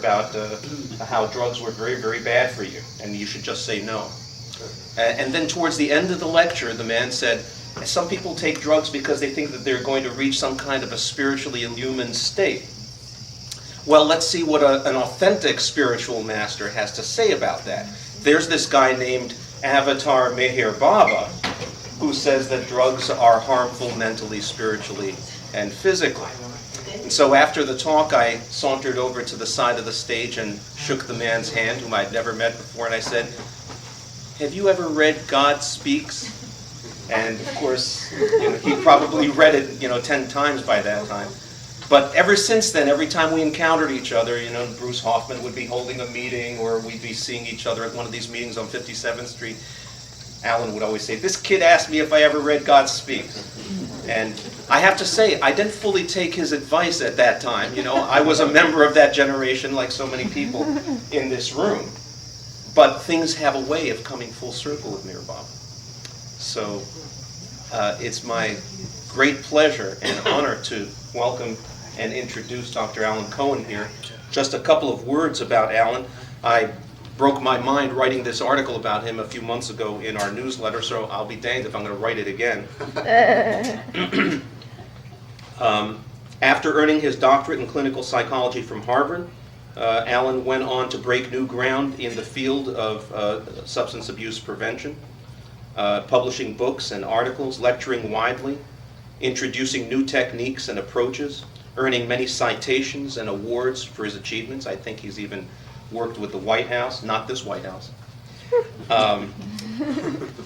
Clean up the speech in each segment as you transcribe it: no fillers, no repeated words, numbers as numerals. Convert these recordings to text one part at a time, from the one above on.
about how drugs were very, very bad for you, and you should just say no. And then towards the end of the lecture, the man said, some people take drugs because they think that they're going to reach some kind of a spiritually illumined state. Well, let's see what an authentic spiritual master has to say about that. There's this guy named Avatar Meher Baba, who says that drugs are harmful mentally, spiritually, and physically. And so after the talk, I sauntered over to the side of the stage and shook the man's hand, whom I'd never met before, and I said, "Have you ever read God Speaks?" And of course, he probably read it 10 times by that time. But ever since then, every time we encountered each other, Bruce Hoffman would be holding a meeting, or we'd be seeing each other at one of these meetings on 57th Street. Alan would always say, "This kid asked me if I ever read God Speaks." And I have to say, I didn't fully take his advice at that time. I was a member of that generation, like so many people in this room. But things have a way of coming full circle with Meher Baba. So it's my great pleasure and honor to welcome and introduce Dr. Allan Cohen here. Just a couple of words about Allan. I broke my mind writing this article about him a few months ago in our newsletter, so I'll be danged if I'm going to write it again. After earning his doctorate in clinical psychology from Harvard, Allan went on to break new ground in the field of substance abuse prevention, publishing books and articles, lecturing widely, introducing new techniques and approaches, earning many citations and awards for his achievements. I think he's even worked with the White House, not this White House.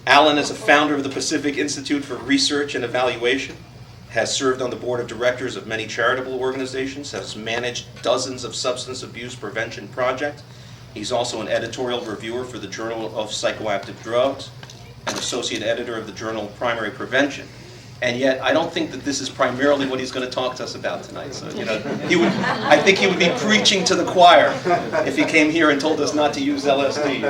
Allan is a founder of the Pacific Institute for Research and Evaluation, has served on the board of directors of many charitable organizations, has managed dozens of substance abuse prevention projects. He's also an editorial reviewer for the Journal of Psychoactive Drugs, an associate editor of the Journal of Primary Prevention. And yet, I don't think that this is primarily what he's going to talk to us about tonight. So, I think he would be preaching to the choir if he came here and told us not to use LSD.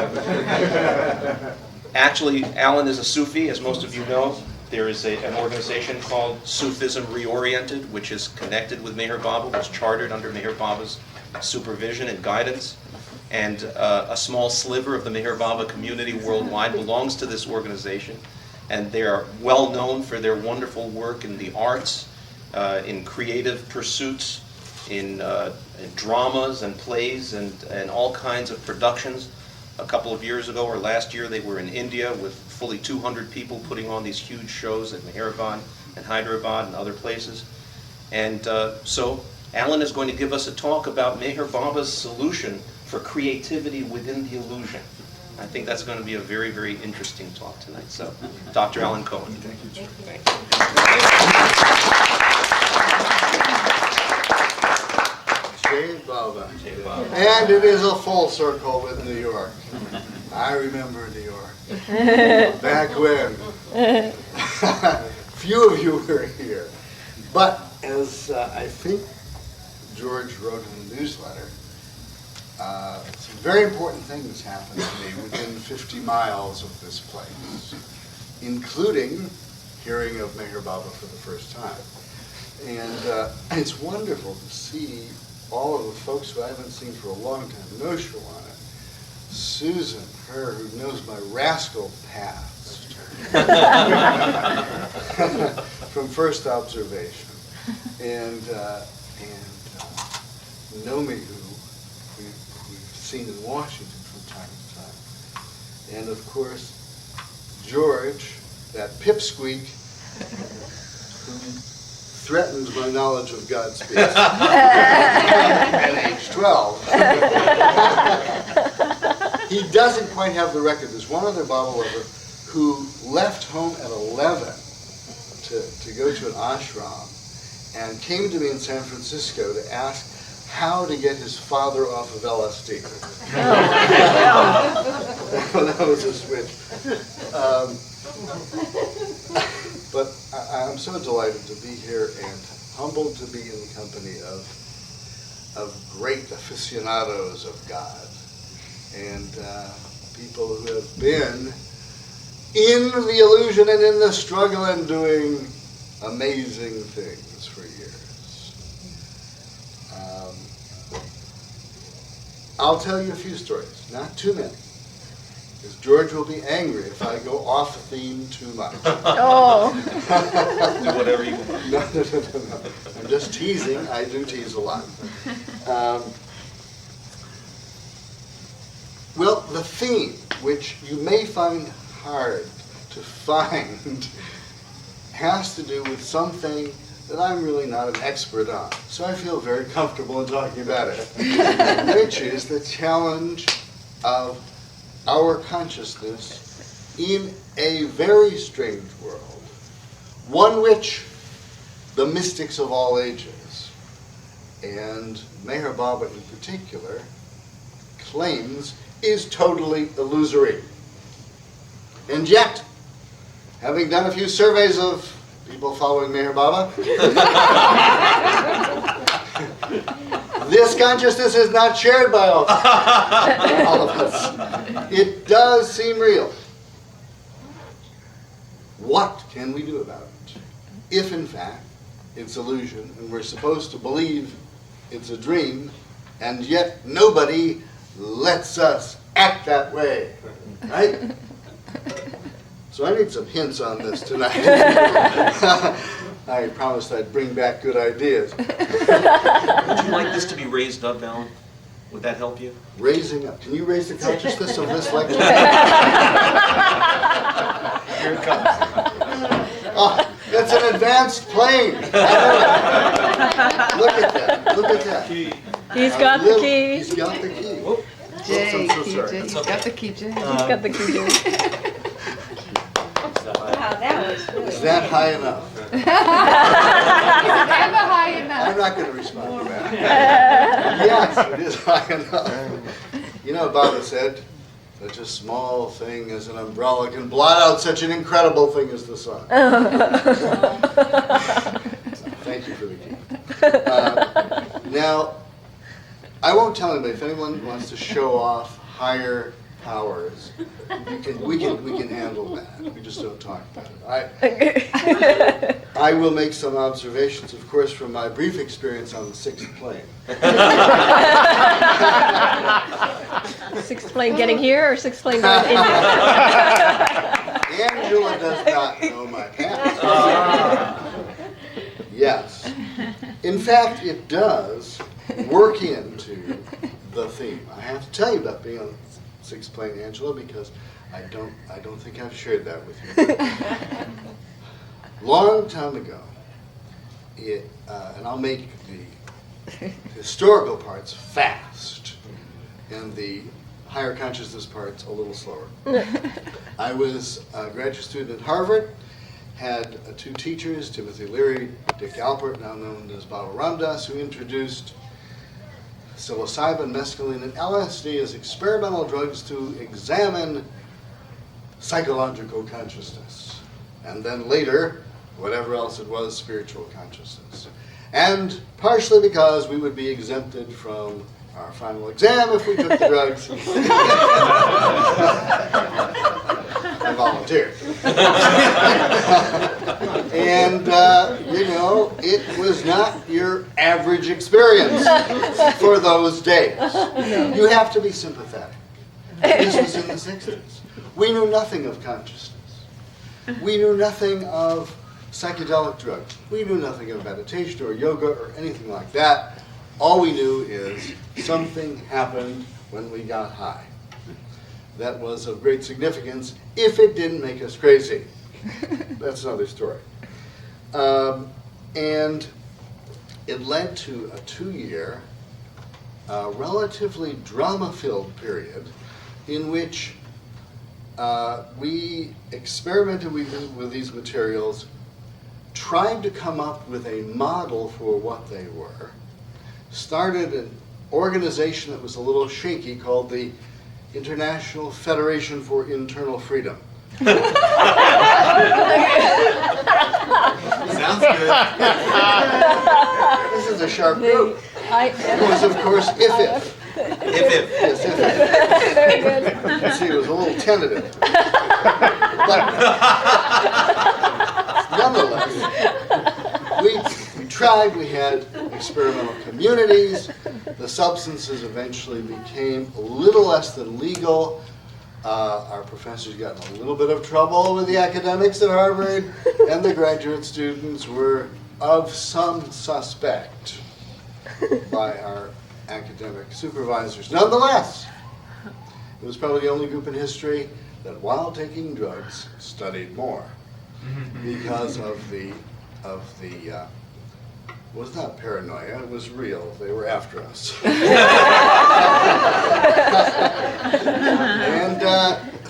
Actually, Allan is a Sufi, as most of you know. There is an organization called Sufism Reoriented, which is connected with Meher Baba, was chartered under Meher Baba's supervision and guidance. And a small sliver of the Meher Baba community worldwide belongs to this organization. And they are well known for their wonderful work in the arts, in creative pursuits, in dramas and plays and all kinds of productions. A couple of years ago or last year, they were in India with fully 200 people putting on these huge shows at Meherabad and Hyderabad and other places. And so Allan is going to give us a talk about Meher Baba's solution for creativity within the illusion. I think that's going to be a very, very interesting talk tonight. So, Dr. Allan Cohen. Thank you, sir. Thank you. Jai Baba. Jai Baba. And it is a full circle with New York. I remember New York. Back when. Few of you were here. But as I think George wrote in the newsletter, some very important things happened to me within 50 miles of this place, including hearing of Meher Baba for the first time. And it's wonderful to see all of the folks who I haven't seen for a long time. No Shawana, Susan, her who knows my rascal past from first observation, and Nomi, who we've seen in Washington from time to time. And of course, George, that pipsqueak who threatens my knowledge of God Speaks at age 12. He doesn't quite have the record. There's one other Baba lover who left home at 11 to go to an ashram and came to me in San Francisco to ask how to get his father off of LSD. That was a switch. But I'm so delighted to be here and humbled to be in the company of great aficionados of God and people who have been in the illusion and in the struggle and doing amazing things for years. I'll tell you a few stories, not too many, because George will be angry if I go off theme too much. Oh. Do whatever you want. No. I'm just teasing. I do tease a lot. Well, the theme, which you may find hard to find, has to do with something that I'm really not an expert on. So I feel very comfortable in talking about it, which is the challenge of our consciousness in a very strange world, one which the mystics of all ages, and Meher Baba in particular, claims is totally illusory. And yet, having done a few surveys of people following Meher Baba, this consciousness is not shared by all of us. It does seem real. What can we do about it? If, in fact, it's illusion, and we're supposed to believe it's a dream, and yet nobody lets us act that way, right? So I need some hints on this tonight. I promised I'd bring back good ideas. Would you like this to be raised up, Alan? Would that help you? Raising up. Can you raise the consciousness of this lecture? Here it comes. Oh, it's an advanced plane. I know it. Look at that. Look at that. He's got the key. He's got the key. Whoop. Jay, I'm so sorry. he's got the key, Jay. He's got the key. Wow, that was really. Is that high enough? Never high enough. I'm not going to respond to that. Yes, it is high enough. You know, Baba said, such a small thing as an umbrella can blot out such an incredible thing as the sun. Thank you for the key. Now, I won't tell anybody. If anyone wants to show off higher powers, we can handle that. We just don't talk about it. I will make some observations, of course, from my brief experience on the sixth plane. Sixth plane getting here or sixth plane going to India? Angela does not know my past. Yes. In fact, it does work into the theme. I have to tell you about being on sixth plane, Angela, because I don't think I've shared that with you. Long time ago, and I'll make the historical parts fast, and the higher consciousness parts a little slower. I was a graduate student at Harvard, had two teachers, Timothy Leary, Dick Alpert, now known as Baba Ramdas, who introduced psilocybin, mescaline, and LSD as experimental drugs to examine psychological consciousness. And then later, whatever else it was, spiritual consciousness. And partially because we would be exempted from our final exam if we took the drugs. I volunteered. And, it was not your average experience for those days. You have to be sympathetic. This was in the 60s. We knew nothing of consciousness. We knew nothing of psychedelic drugs. We knew nothing of meditation or yoga or anything like that. All we knew is something happened when we got high. That was of great significance if it didn't make us crazy. That's another story. And it led to a 2-year, relatively drama-filled period in which we experimented with these materials, tried to come up with a model for what they were, started an organization that was a little shaky called the International Federation for Internal Freedom. Sounds good. This is a sharp group. It was, of course, if. If. Yes, if. Very good. See, it was a little tentative. But nonetheless, we tried, we had experimental communities. The substances eventually became a little less than legal. Our professors got in a little bit of trouble with the academics at Harvard, and the graduate students were of some suspect by our academic supervisors. Nonetheless, it was probably the only group in history that while taking drugs studied more because of the was not paranoia, it was real. They were after us. And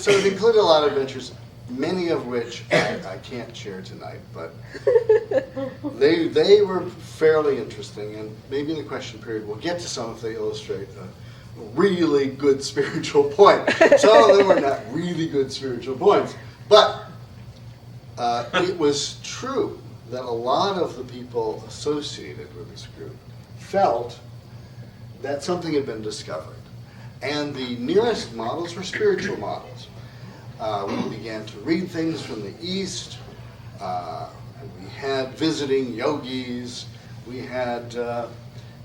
so it included a lot of adventures, many of which I can't share tonight, but they were fairly interesting, and maybe in the question period we'll get to some if they illustrate a really good spiritual point. Some of them were not really good spiritual points, but it was true that a lot of the people associated with this group felt that something had been discovered. And the nearest models were spiritual models. We began to read things from the East. We had visiting yogis. We had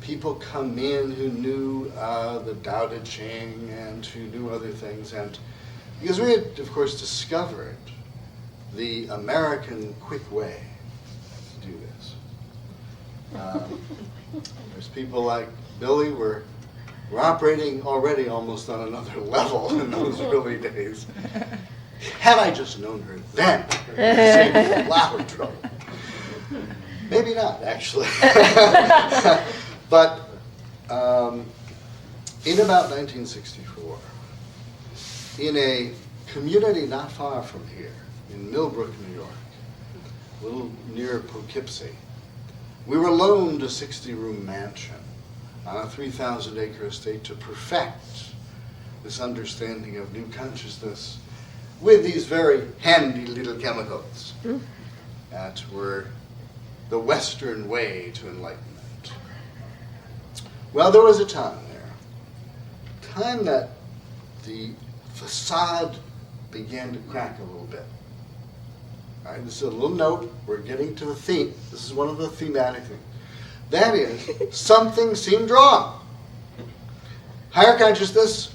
people come in who knew the Tao Te Ching and who knew other things. And because we had, of course, discovered the American quick way to do this. There's people like Billy we're operating already almost on another level in those early days. Had I just known her then, it would save me a lot of trouble. Maybe not, actually. But in about 1964, in a community not far from here, in Millbrook, New York, a little near Poughkeepsie, we were loaned a 60-room mansion on a 3,000-acre estate to perfect this understanding of new consciousness with these very handy little chemicals that were the Western way to enlightenment. Well, there was a time that the facade began to crack a little bit. All right, this is a little note. We're getting to the theme. This is one of the thematic things. That is, something seemed wrong. Higher consciousness,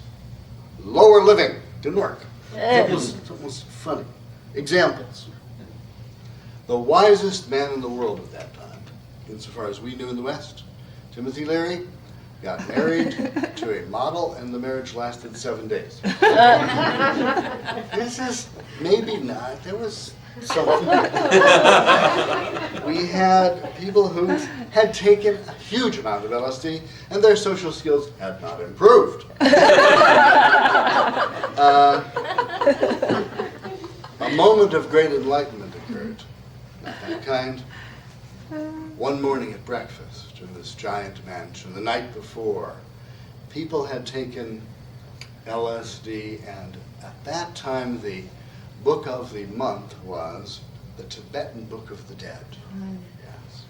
lower living. Didn't work. It was almost funny. Examples. The wisest man in the world at that time, insofar as we knew in the West, Timothy Leary, got married to a model, and the marriage lasted 7 days. This is maybe not. There was something. We had people who had taken a huge amount of LSD, and their social skills had not improved. A moment of great enlightenment occurred. Not that kind. One morning at breakfast in this giant mansion, the night before, people had taken LSD, and at that time the book of the month was the Tibetan Book of the Dead. Yes.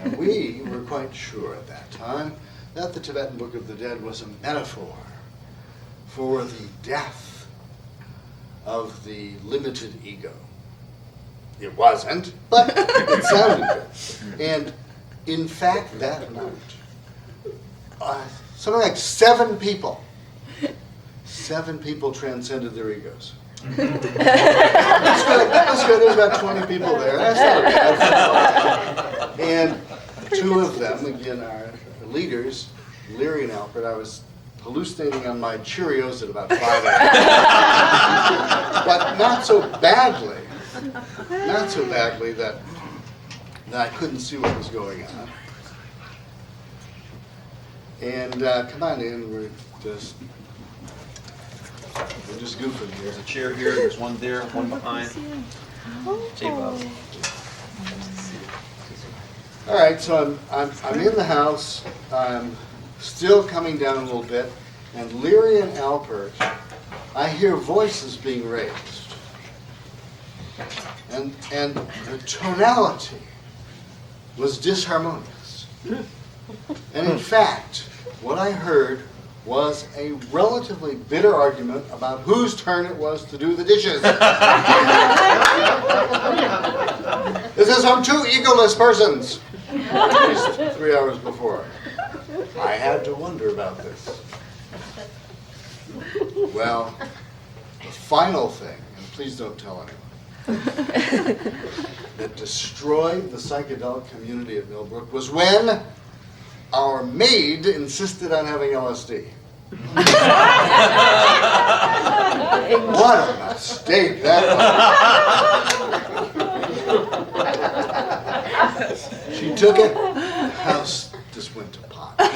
And we were quite sure at that time that the Tibetan Book of the Dead was a metaphor for the death of the limited ego. It wasn't, but it sounded good. And in fact, that night, something like 7 people transcended their egos. That's good. There's about 20 people there. That's not bad. And 2 of them, again, are leaders, Leary and Alpert. I was hallucinating on my Cheerios at about 5 a.m. But not so badly that I couldn't see what was going on. And come on in, we're just goofing here. There's a chair here, there's one there, one behind. Jay Bob. All right, so I'm in the house. I'm still coming down a little bit, and Leary and Alpert, I hear voices being raised. And the tonality was disharmonious. And in fact, what I heard was a relatively bitter argument about whose turn it was to do the dishes. This is from 2 egoless persons. at least 3 hours before. I had to wonder about this. Well, the final thing, and please don't tell anyone, that destroyed the psychedelic community at Millbrook was when our maid insisted on having LSD. What a mistake that was. She took it, the house just went to pot. All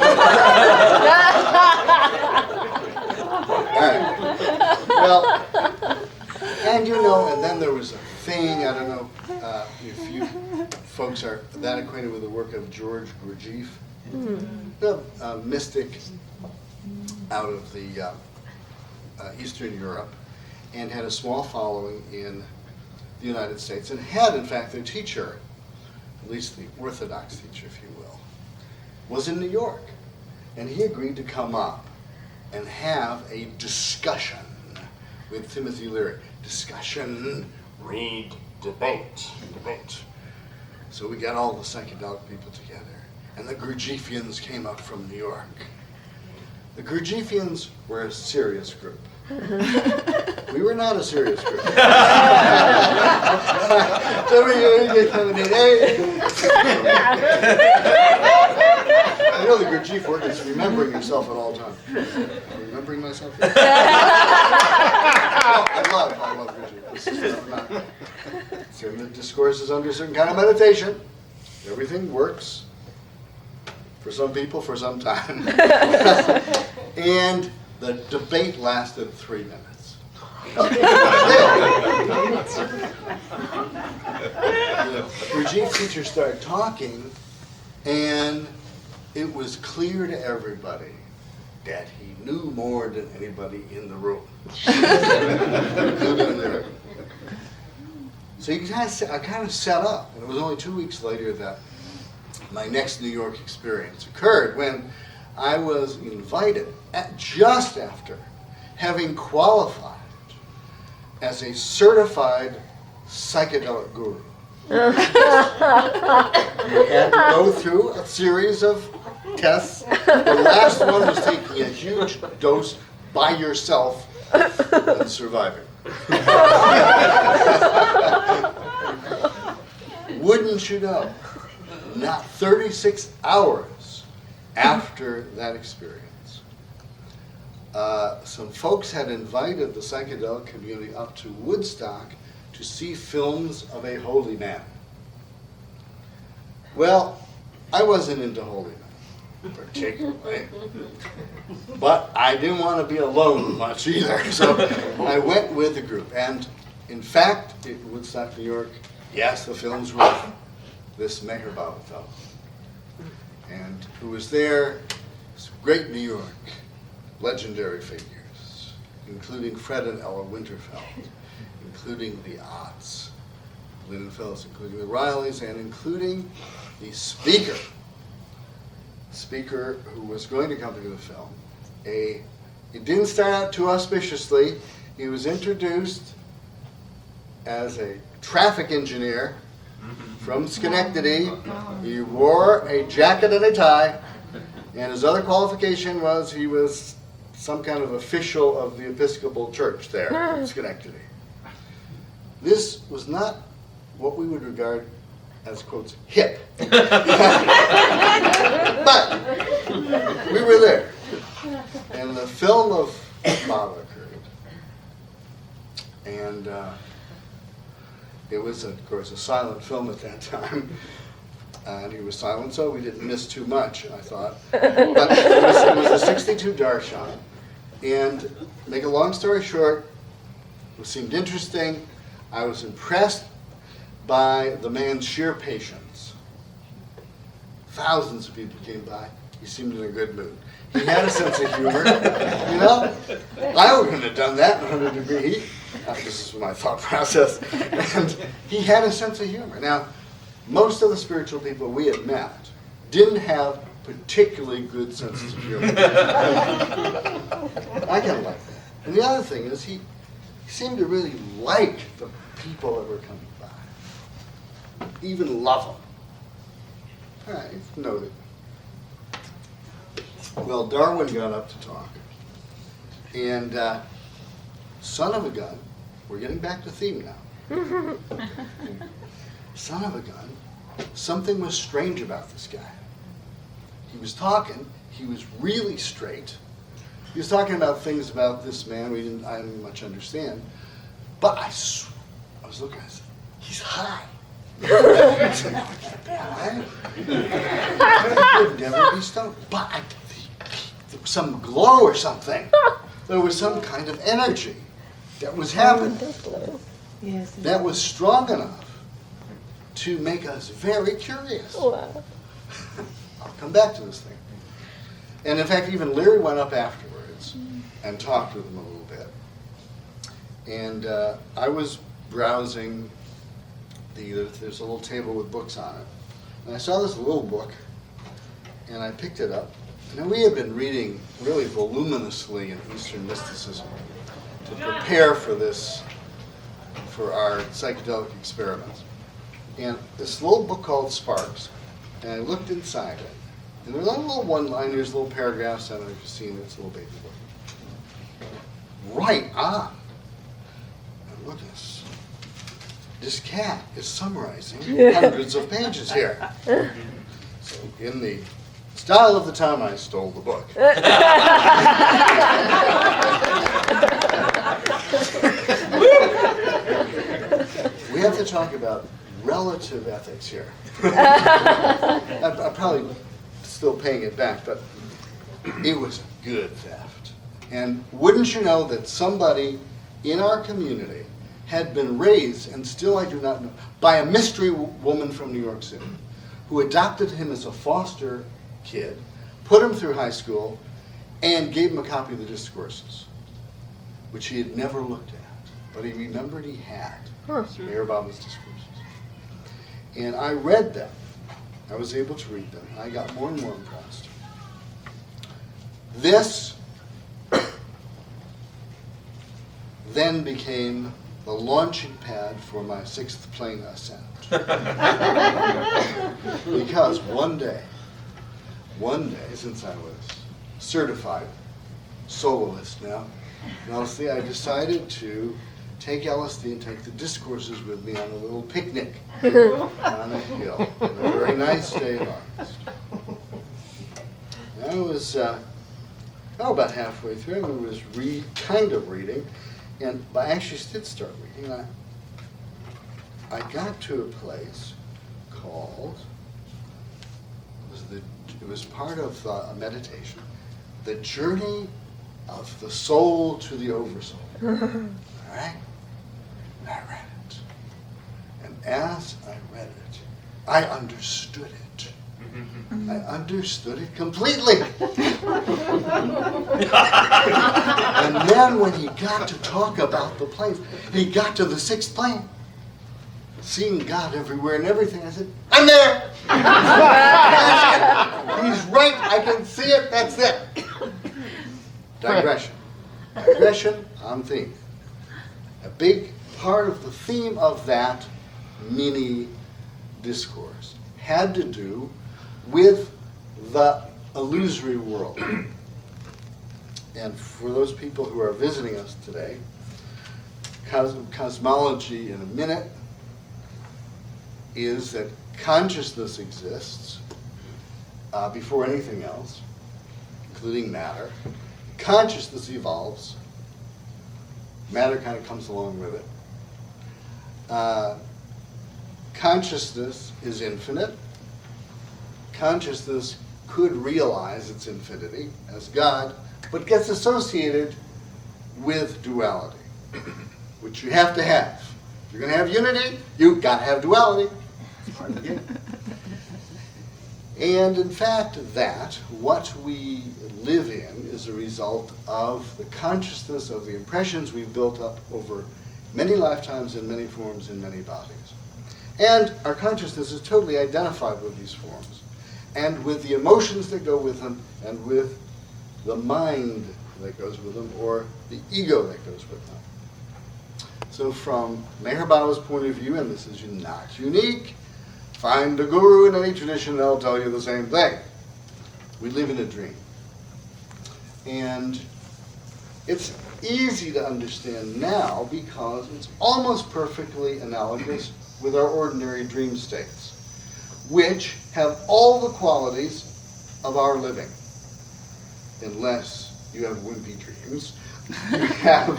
right. Well, and you know, and then there was a thing, I don't know if you folks are that acquainted with the work of George Gurdjieff, the mystic out of the Eastern Europe, and had a small following in the United States, and had, in fact, their teacher, at least the Orthodox teacher, if you will, was in New York. And he agreed to come up and have a discussion with Timothy Leary. Discussion, read, debate. So we got all the psychedelic people together, and the Gurdjieffians came up from New York. The Gurdjieffians were a serious group. We were not a serious group. I know the Gurdjieff word is remembering yourself at all times. Remembering myself? I love Gurdjieff. This is not, the discourse is under a certain kind of meditation. Everything works for some people for some time. And the debate lasted 3 minutes. The Gurdjieff teacher started talking, and it was clear to everybody that he knew more than anybody in the room. So I kind of set up, and it was only 2 weeks later that my next New York experience occurred, when I was invited, just after having qualified as a certified psychedelic guru. You had to go through a series of tests. The last one was taking a huge dose by yourself and surviving. Wouldn't you know, not 36 hours after that experience, some folks had invited the psychedelic community up to Woodstock to see films of a holy man. Well, I wasn't into holy men, particularly, but I didn't want to be alone much either, so I went with the group. And in fact, in Woodstock, New York, yes, the films were this Meherbauer fellow, and who was there, some great New York legendary figures, including Fred and Ella Winterfeld, including the Otts, Lindenfelds, including the Rileys, and including the speaker who was going to accompany the film. It didn't start out too auspiciously. He was introduced as a traffic engineer from Schenectady. He wore a jacket and a tie, and his other qualification was he was some kind of official of the Episcopal Church there in Schenectady. This was not what we would regard as, quotes, hip. But we were there. And the film of Bob occurred. And it was, of course, a silent film at that time. And he was silent, so we didn't miss too much, I thought. But it was a 62 Darshan. And to make a long story short, it seemed interesting. I was impressed by the man's sheer patience. Thousands of people came by. He seemed in a good mood. He had a sense of humor. You know, I wouldn't have done that in 100-degree heat. This is my thought process. And he had a sense of humor. Now, most of the spiritual people we had met didn't have particularly good senses of humor. I kind of like that. And the other thing is he seemed to really like the people that were coming by, even love them. All right, noted. Well, Darwin got up to talk. And son of a gun, we're getting back to theme now. Son of a gun, something was strange about this guy. He was talking, he was really straight. He was talking about things about this man I didn't much understand. But I was looking, I said, he's high. High? He would never be stoned. But there was some glow or something. There was some kind of energy that was happening. Yes. That was strong enough to make us very curious. Wow. I'll come back to this thing. And in fact, even Leary went up afterwards and talked with him a little bit. And I was browsing, there's a little table with books on it. And I saw this little book, and I picked it up. Now, we have been reading really voluminously in Eastern mysticism to prepare for this, for our psychedelic experiments. And this little book called Sparks, and I looked inside it. And there's little one-liners, little paragraphs, I don't know if you've seen it, it's a little baby book. Right on. And look at this. This cat is summarizing hundreds of pages here. So in the style of the time I stole the book. We have to talk about relative ethics here. I'm probably still paying it back, but it was a good theft. And wouldn't you know that somebody in our community had been raised, and still I do not know, by a mystery woman from New York City who adopted him as a foster kid, put him through high school, and gave him a copy of the discourses, which he had never looked at, but he remembered he had. Mayor Obama's discourses. And I read them. I was able to read them. I got more and more impressed. This then became the launching pad for my sixth plane ascent. Because one day, since I was certified soloist now, honestly, I decided to take LSD and take the discourses with me on a little picnic on a hill on a very nice day in August. I was about halfway through, and I was kind of reading, and I actually did start reading. I got to a place called, it was part of a meditation, the journey of the soul to the oversoul. All right? And I read it. And as I read it, I understood it. I understood it completely. And then when he got to talk about the planes, he got to the sixth plane. Seeing God everywhere and everything, I said, I'm there! He's right, I can see it, that's it. Digression. Digression on theme. A big part of the theme of that mini discourse had to do with the illusory world. And for those people who are visiting us today, cosmology in a minute is that consciousness exists before anything else, including matter. Consciousness evolves. Matter kind of comes along with it. Consciousness is infinite. Consciousness could realize its infinity as God, but gets associated with duality, which you have to have. If you're going to have unity, you've got to have duality. It's part of the game. And in fact, what we live in is a result of the consciousness of the impressions we've built up over many lifetimes in many forms in many bodies. And our consciousness is totally identified with these forms, and with the emotions that go with them, and with the mind that goes with them, or the ego that goes with them. So from Meher Baba's point of view, and this is not unique, Find a guru in any tradition, they'll tell you the same thing. We live in a dream. And it's easy to understand now because it's almost perfectly analogous with our ordinary dream states, which have all the qualities of our living. Unless you have wimpy dreams. You have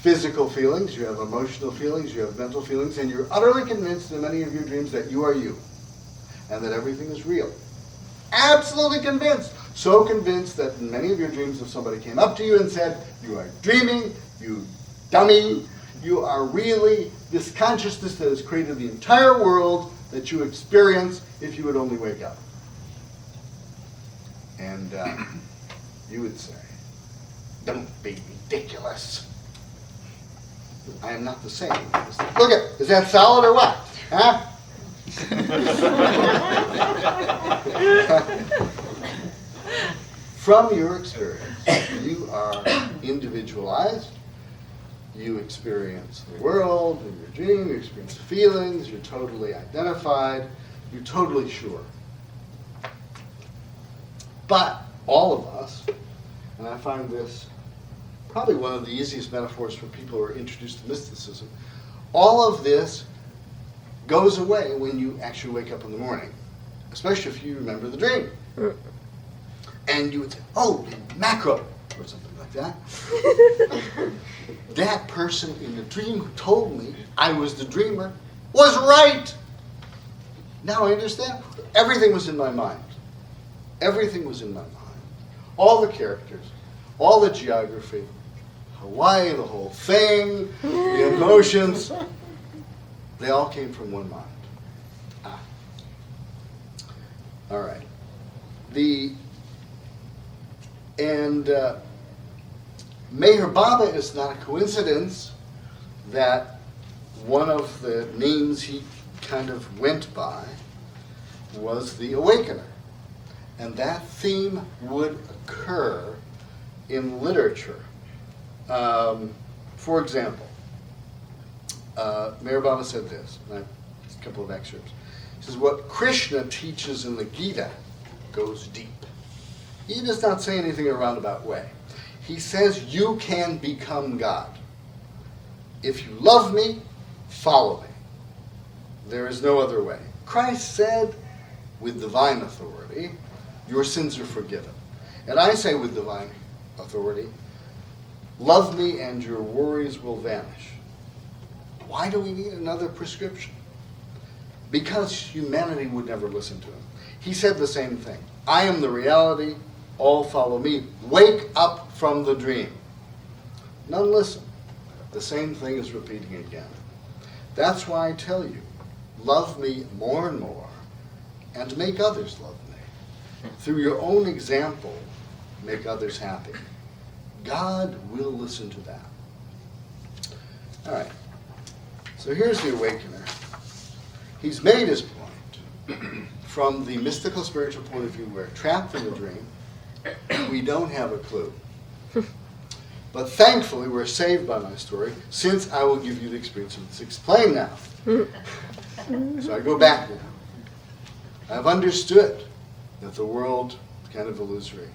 physical feelings, you have emotional feelings, you have mental feelings, and you're utterly convinced in many of your dreams that you are you, and that everything is real. Absolutely convinced. So convinced that in many of your dreams, if somebody came up to you and said, "You are dreaming, you dummy, you are really this consciousness that has created the entire world that you experience if you would only wake up." And you would say, "Don't be ridiculous. I am not the same." Look at, is that solid or what? Huh? From your experience, you are individualized. You experience the world in your dream, you experience the feelings, you're totally identified, you're totally sure. But all of us, and I find this probably one of the easiest metaphors for people who are introduced to mysticism, all of this goes away when you actually wake up in the morning, especially if you remember the dream. And you would say, "Oh, mackerel," or something like that. That person in the dream who told me I was the dreamer was right. Now I understand. Everything was in my mind. Everything was in my mind. All the characters, all the geography, Hawaii, the whole thing, the emotions, they all came from one mind. Ah. All right. Meher Baba is not a coincidence that one of the names he kind of went by was the Awakener. And that theme would occur in literature. For example, Meher Baba said this, and a couple of excerpts. He says, "What Krishna teaches in the Gita goes deep." He does not say anything in a roundabout way. He says you can become God. If you love me, follow me. There is no other way. Christ said, with divine authority, your sins are forgiven. And I say with divine authority, love me and your worries will vanish. Why do we need another prescription? Because humanity would never listen to him. He said the same thing. I am the reality, all follow me. Wake up from the dream. None listen. The same thing is repeating again. That's why I tell you, love me more and more, and make others love me. Through your own example, make others happy. God will listen to that. All right. So here's the Awakener. He's made his point from the mystical spiritual point of view. We're trapped in the dream. We don't have a clue. But thankfully, we're saved by my story, since I will give you the experience of the sixth plane now. So I go back now. I've understood that the world is kind of illusory.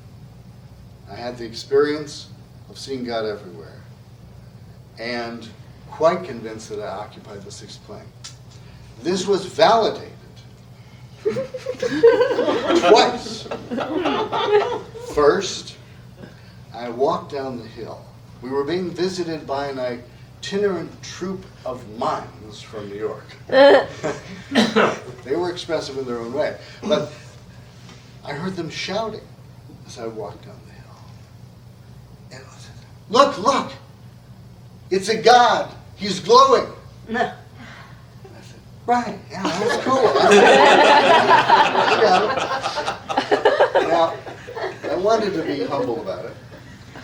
I had the experience of seeing God everywhere, and quite convinced that I occupied the sixth plane. This was validated twice. First, I walked down the hill. We were being visited by an itinerant troupe of mimes from New York. They were expressive in their own way. But I heard them shouting as I walked down the hill. And I said, "Look, look! It's a god! He's glowing!" I said, "Right, yeah, that's cool." Now, I wanted to be humble about it.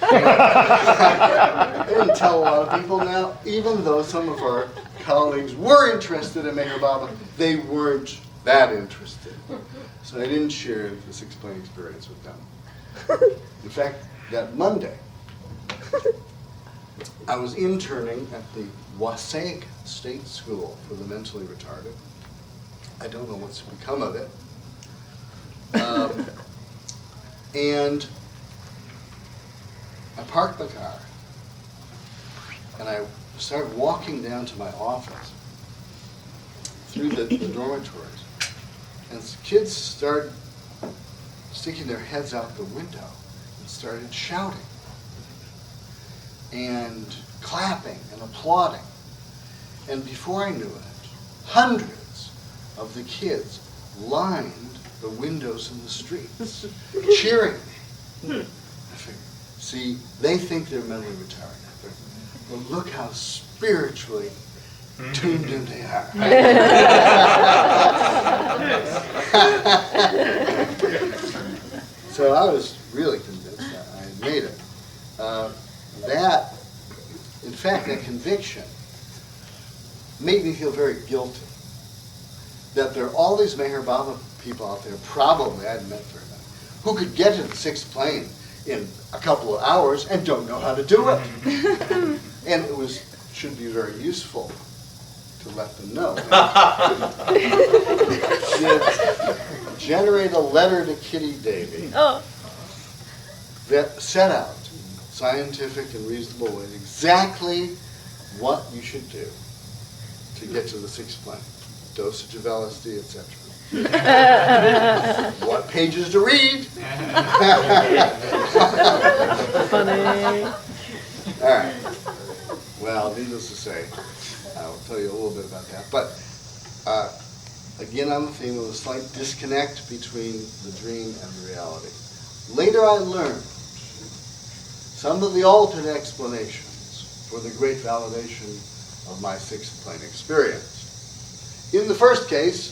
I didn't tell a lot of people. Now, even though some of our colleagues were interested in Meher Baba, they weren't that interested. So I didn't share the sixth plane experience with them. In fact, that Monday, I was interning at the Wasaic State School for the mentally retarded. I don't know what's become of it. And I parked the car, and I started walking down to my office through the dormitories, and kids started sticking their heads out the window and started shouting and clapping and applauding. And before I knew it, hundreds of the kids lined the windows in the streets, cheering me. I figured, see, they think they're mentally retarded, but look how spiritually tuned in they are. So I was really convinced that I had made it. In fact, that conviction made me feel very guilty. That there are all these Meher Baba people out there, probably I hadn't met very many, who could get to the sixth plane in a couple of hours and don't know how to do it. And it should be very useful to let them know. Generate a letter to Kitty Davy that set out, scientific and reasonable way, exactly what you should do to get to the sixth plane. Dosage of LSD, etc. What pages to read. Funny. All right. Well, needless to say, I'll tell you a little bit about that. But again, on the theme of a slight disconnect between the dream and the reality. Later I learned some of the alternate explanations for the great validation of my sixth plane experience. In the first case,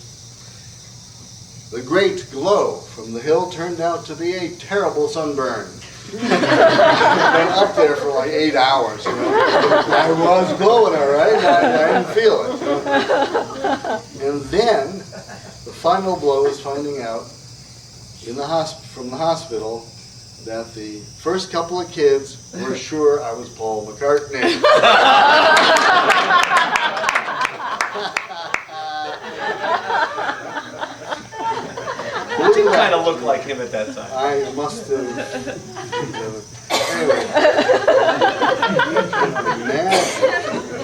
the great glow from the hill turned out to be a terrible sunburn. I've been up there for like 8 hours, you know. I was glowing, all right. I didn't feel it. And then the final blow is finding out from the hospital that the first couple of kids were sure I was Paul McCartney. You did kind of look like him at that time. I must have. Anyway, you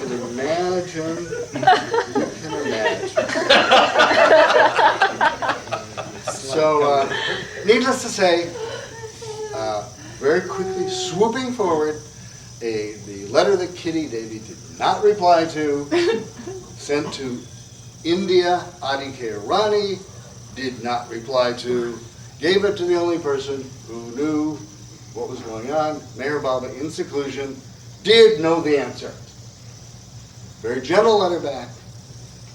can imagine. So, needless to say, very quickly swooping forward, the letter that Kitty Davy did not reply to, sent to India, Adi K. Rani, did not reply to, gave it to the only person who knew what was going on, Meher Baba in seclusion, did know the answer. Very gentle letter back,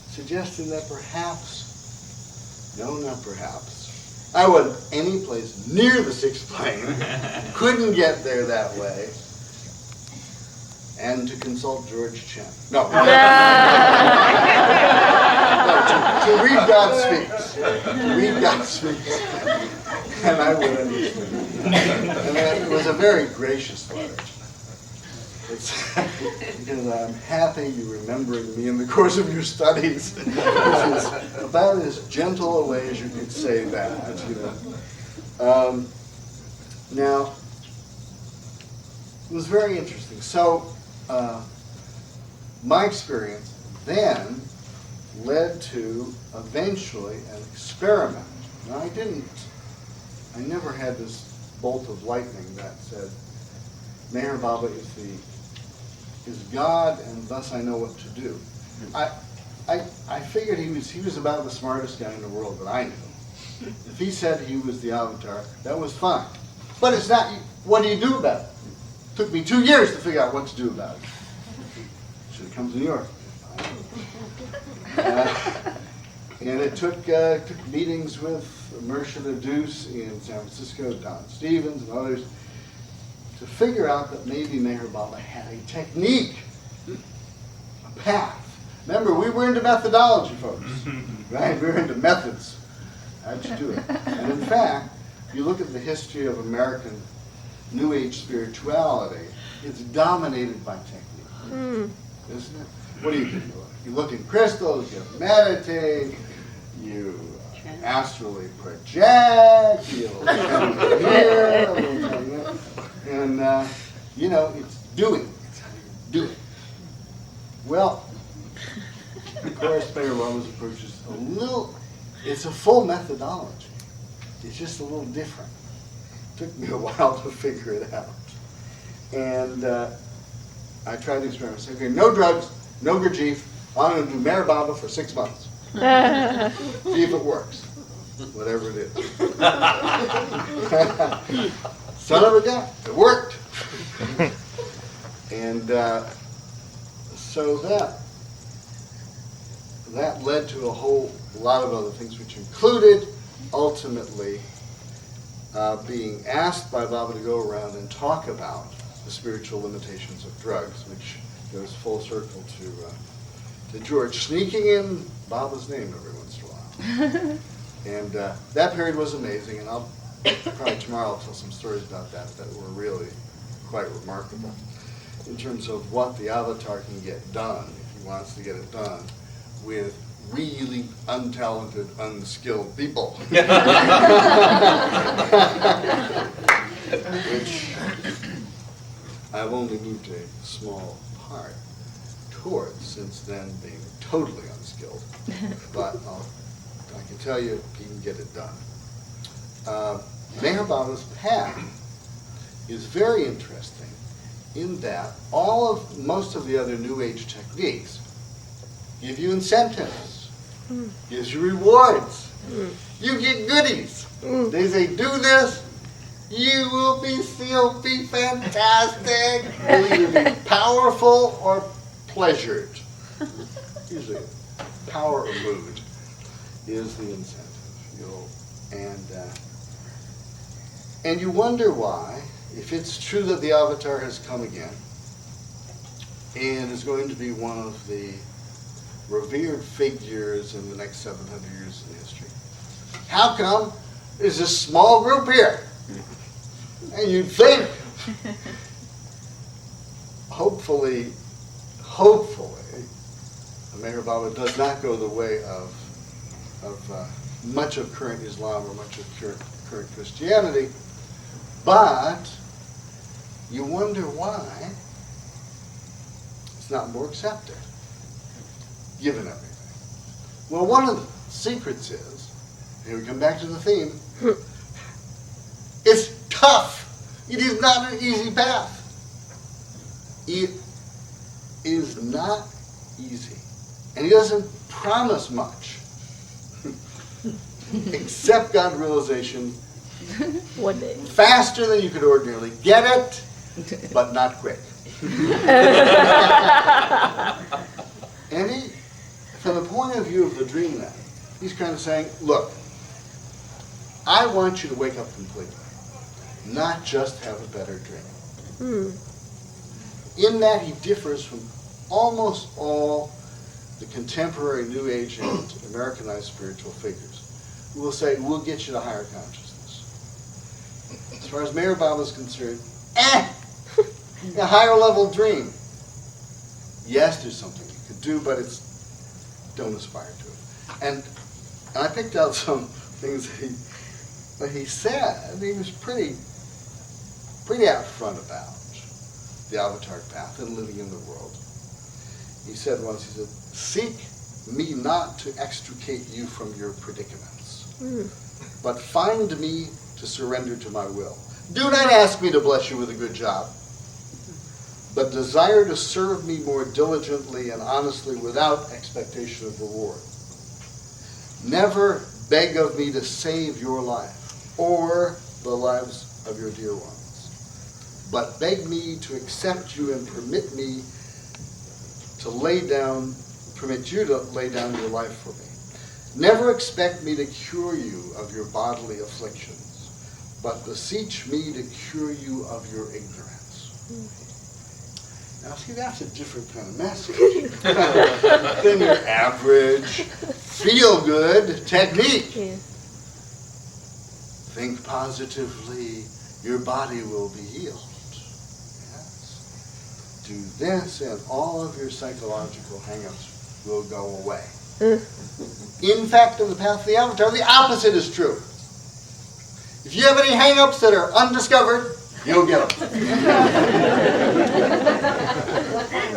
suggesting that perhaps, no, not perhaps, I wasn't any place near the sixth plane, couldn't get there that way, and to consult George Chen. No. To read God Speaks. Read God Speaks. And I would understand. And it was a very gracious letter. It's because I'm happy you remembering me in the course of your studies. Which is about as gentle a way as you could say that, you know. Now, it was very interesting. So, my experience then led to eventually an experiment. Now I never had this bolt of lightning that said, Meher Baba is God and thus I know what to do. I figured he was about the smartest guy in the world that I knew. If he said he was the avatar, that was fine. But it's not, what do you do about it? It took me 2 years to figure out what to do about it. Should have come to New York. And it took meetings with Mershida Deuce in San Francisco, Don Stevens and others, to figure out that maybe Meher Baba had a technique, a path. Remember, we were into methodology, folks, right? We were into methods. How'd you do it? And in fact, if you look at the history of American New Age spirituality, it's dominated by technique, isn't it? What do? You look in crystals, you meditate, you astrally project, you'll come here, and you know, it's doing. It's how you do it. Well, of course, Mayor Obama's approach is a little, it's a full methodology. It's just a little different. It took me a while to figure it out. And I tried the experiment. I said, okay, no drugs, no Gurdjieff. I'm going to do Mayor Obama for 6 months. See if it works. Whatever it is. Son of a gun, it worked. And so that led to a whole lot of other things, which included ultimately being asked by Baba to go around and talk about the spiritual limitations of drugs, which goes full circle to George sneaking in Baba's name every once in a while. And that period was amazing, and I'll probably tomorrow I'll tell some stories about that were really quite remarkable in terms of what the avatar can get done, if he wants to get it done, with really untalented, unskilled people. Which I've only moved a small part towards since then being totally unskilled. But I can tell you he can get it done. Meher Baba's path is very interesting in that most of the other New Age techniques give you incentives, gives you rewards, you get goodies. They say, do this, you will be fantastic. You'll either be powerful or pleasured. Usually power or mood is the incentive. And you wonder why, if it's true that the avatar has come again and is going to be one of the revered figures in the next 700 years in history, how come there's a small group here? And you'd think, hopefully, Meher Baba does not go the way of much of current Islam or much of current Christianity, but you wonder why it's not more accepted, given everything. Well, one of the secrets is, here we come back to the theme, it's tough. It is not an easy path. It is not easy. And he doesn't promise much, except God realization. One day. Faster than you could ordinarily get it, but not quick. And he, from the point of view of the dream man, he's kind of saying, look, I want you to wake up completely, not just have a better dream. In that he differs from almost all the contemporary New Age and Americanized spiritual figures who will say, we'll get you to higher consciousness. As far as Meher Baba is concerned, a higher level dream. Yes, there's something you could do, but don't aspire to it. And I picked out some things that he said. He was pretty out front about the avatar path and living in the world. He said once, he said, seek me not to extricate you from your predicaments, but find me to surrender to my will. Do not ask me to bless you with a good job, but desire to serve me more diligently and honestly without expectation of reward. Never beg of me to save your life or the lives of your dear ones, but beg me to accept you and permit you to lay down your life for me. Never expect me to cure you of your bodily afflictions, but beseech me to cure you of your ignorance. Now, see, that's a different kind of message than your average feel-good technique. Yeah. Think positively, your body will be healed. Yes. Do this, and all of your psychological hang-ups will go away. In fact, on the path of the avatar, the opposite is true. If you have any hang-ups that are undiscovered, you'll get them.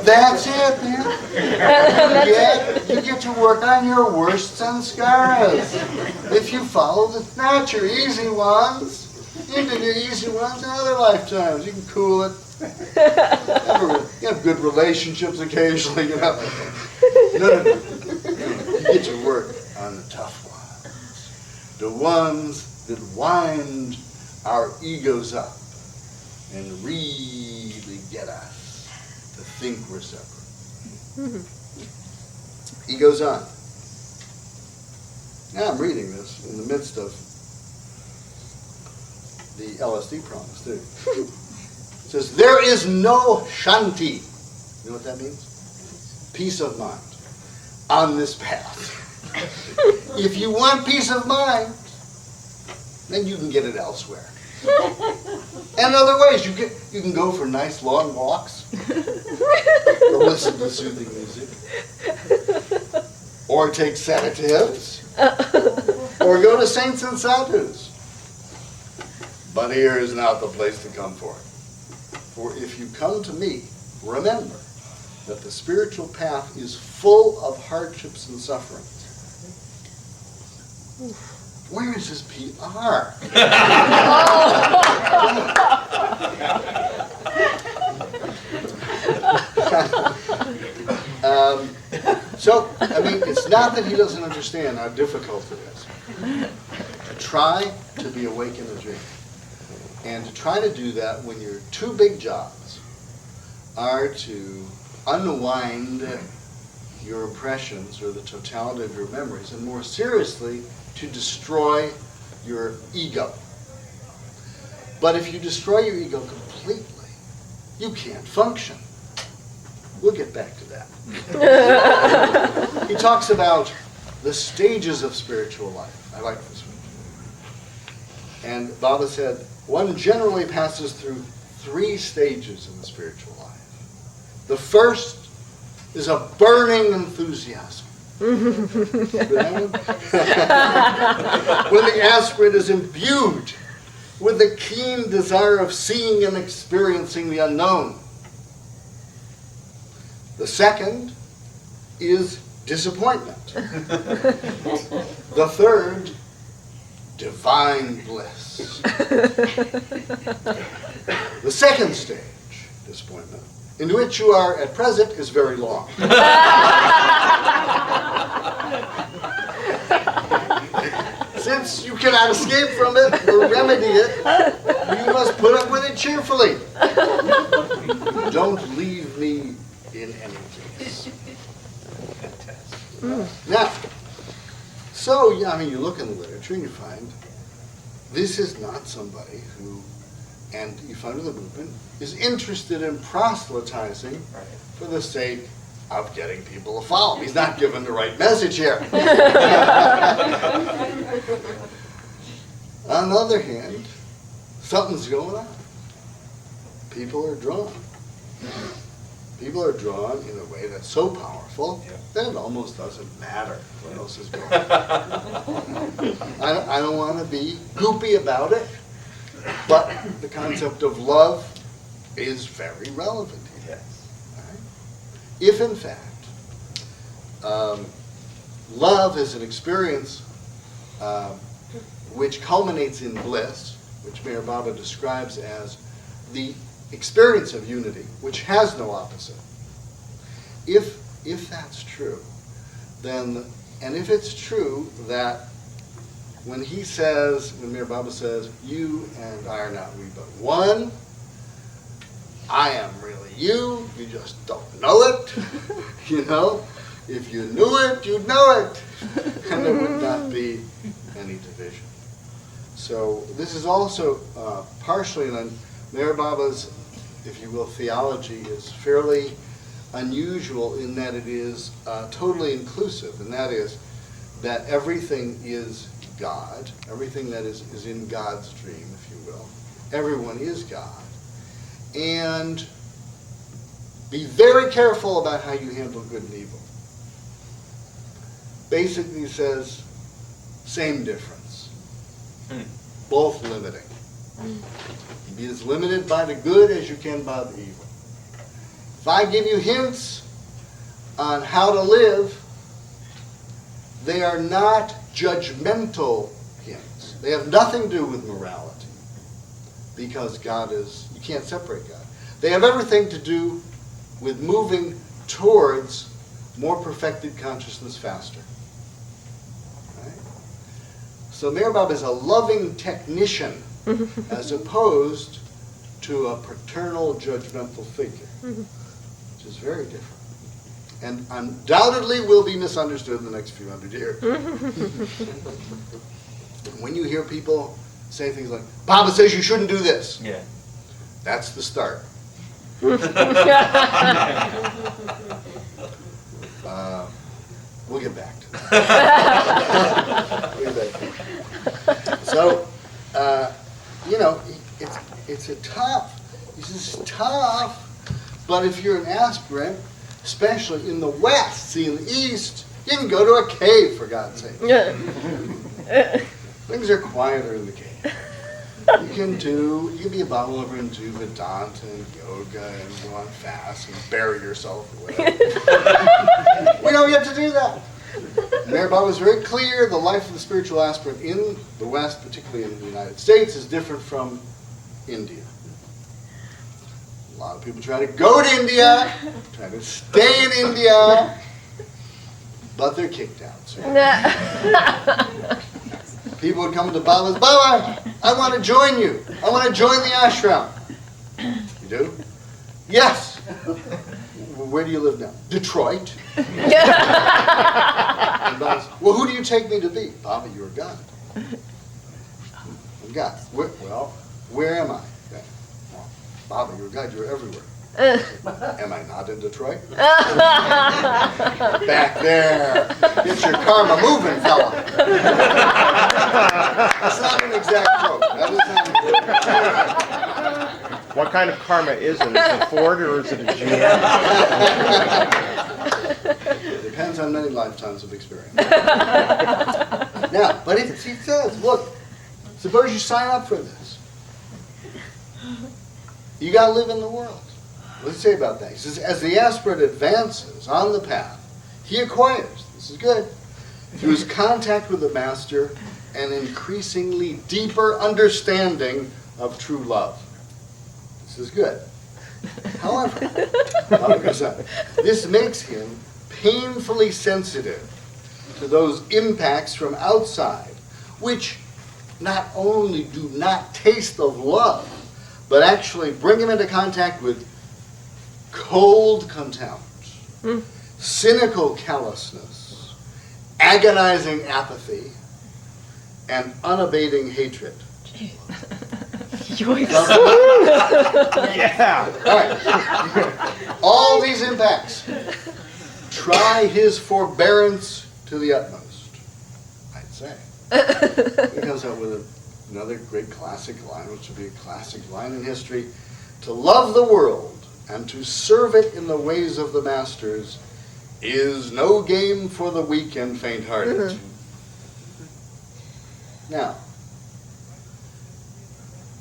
That's it, man. You get to work on your worst sanskaras. If you follow not your easy ones, you can do easy ones in other lifetimes. You can cool it. You have good relationships occasionally, you know. No. You get to work on the tough ones. The ones that wind our egos up and really get us to think we're separate. He goes on. Now I'm reading this in the midst of the LSD promise, too. It says, there is no shanti. You know what that means? Peace of mind on this path. If you want peace of mind, then you can get it elsewhere. And other ways, you can go for nice long walks, or listen to soothing music, or take sedatives, or go to saints and sadhus. But here is not the place to come for it. For if you come to me, remember that the spiritual path is full of hardships and sufferings. Where is his PR? So, I mean, it's not that he doesn't understand how difficult it is to try to be awake in a dream. And to try to do that when your two big jobs are to unwind your impressions or the totality of your memories, and more seriously, to destroy your ego. But if you destroy your ego completely, you can't function. We'll get back to that. He talks about the stages of spiritual life. I like this one. And Baba said, one generally passes through 3 stages in the spiritual life. The first is a burning enthusiasm. When the aspirant is imbued with the keen desire of seeing and experiencing the unknown. The second is disappointment. The third, divine bliss. The second stage, disappointment, in which you are at present, is very long. Since you cannot escape from it or remedy it, you must put up with it cheerfully. Don't leave me in any case. Now, so, I mean, you look in the literature and you find this is not somebody who, and you find in the movement, is interested in proselytizing for the sake of getting people to follow him. He's not giving the right message here. On the other hand, something's going on. People are drawn. People are drawn in a way that's so powerful that it almost doesn't matter what else is going on. I don't want to be goopy about it, but the concept of love is very relevant here. Right? If, in fact, love is an experience which culminates in bliss, which Mayor Baba describes as the experience of unity, which has no opposite. If that's true, then, and if it's true that when he says, when Mayor Baba says, you and I are not we but one, I am really you, you just don't know it, you know? If you knew it, you'd know it, and there would not be any division. So this is also partially Mayor Baba's, if you will, theology is fairly unusual in that it is totally inclusive, and that is that everything is God, everything that is in God's dream, if you will. Everyone is God. And be very careful about how you handle good and evil. basically says same difference. Both limiting. Be as limited by the good as you can by the evil. If I give you hints on how to live, they are not judgmental hints. They have nothing to do with morality, because God is, you can't separate God. They have everything to do with moving towards more perfected consciousness faster. Right? So Meher Baba is a loving technician as opposed to a paternal judgmental figure, which is very different. And undoubtedly will be misunderstood in the next few hundred years. When you hear people say things like, Baba says you shouldn't do this, Yeah. that's the start. We'll get back to that. We'll get back to that. So, you know, it's a tough, this is tough, but if you're an aspirant, especially in the West, see in the East, you can go to a cave, for God's sake. Things are quieter in the cave. You can be a Bible lover and do Vedanta and yoga and go on fast and bury yourself or whatever. We don't get to do that. Meher Baba was very clear, the life of the spiritual aspirant in the West, particularly in the United States, is different from India. A lot of people try to go to India, try to stay in India, but they're kicked out. So people would come to Baba, Baba, I want to join you. I want to join the ashram. You do? Yes. Where do you live now? Detroit. And Baba says, well, who do you take me to be? Baba, you're God. I'm God. Where am I? Well, Baba, you're God. You're everywhere. Am I not in Detroit? Back there. Get your karma moving, fella. That's not an exact quote. That is not What kind of karma is it? Is it a Ford or is it a GM? It depends on many lifetimes of experience. Now, but he says, look, suppose you sign up for this. You got to live in the world. What does he say about that? He says, as the aspirant advances on the path, he acquires, this is good, through his contact with the master, an increasingly deeper understanding of true love. This is good. However, this makes him painfully sensitive to those impacts from outside, which not only do not taste of love, but actually bring him into contact with cold contempt, cynical callousness, agonizing apathy, and unabating hatred. Yeah. All right. All these impacts. Try his forbearance to the utmost, I'd say. He comes up with another great classic line, which would be a classic line in history. To love the world and to serve it in the ways of the masters is no game for the weak and faint-hearted. Now,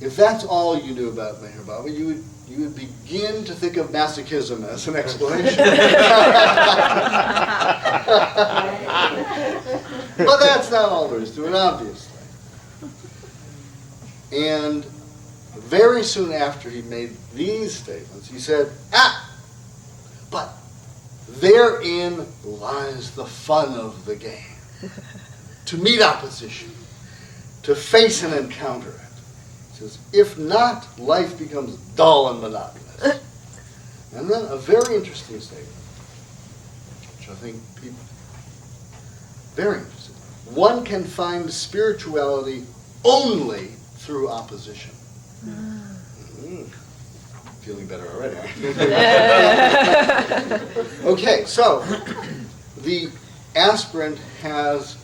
if that's all you knew about Meher Baba, you would begin to think of masochism as an explanation. But that's not all there is to it, obviously. And very soon after he made these statements, he said, but therein lies the fun of the game. To meet opposition, to face and encounter it. He says, if not, life becomes dull and monotonous. And then a very interesting statement, which I think people, very interesting. One can find spirituality only through opposition. Feeling better already, aren't you? Okay, so the aspirant has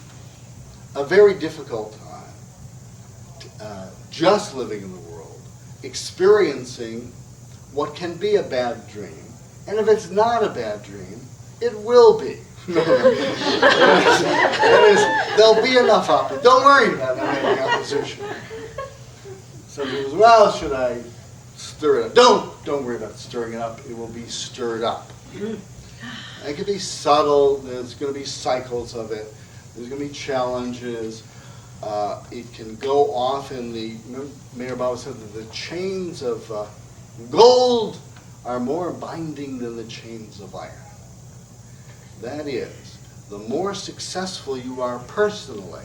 a very difficult time just living in the world, experiencing what can be a bad dream. And if it's not a bad dream, it will be. There'll be enough opposition. Don't worry about not having opposition. Some people say, well, should I stir it up? Don't worry about stirring it up. It will be stirred up. It can be subtle. There's going to be cycles of it. There's going to be challenges. It can go off in the, Mayor Baba said that the chains of gold are more binding than the chains of iron. That is, the more successful you are personally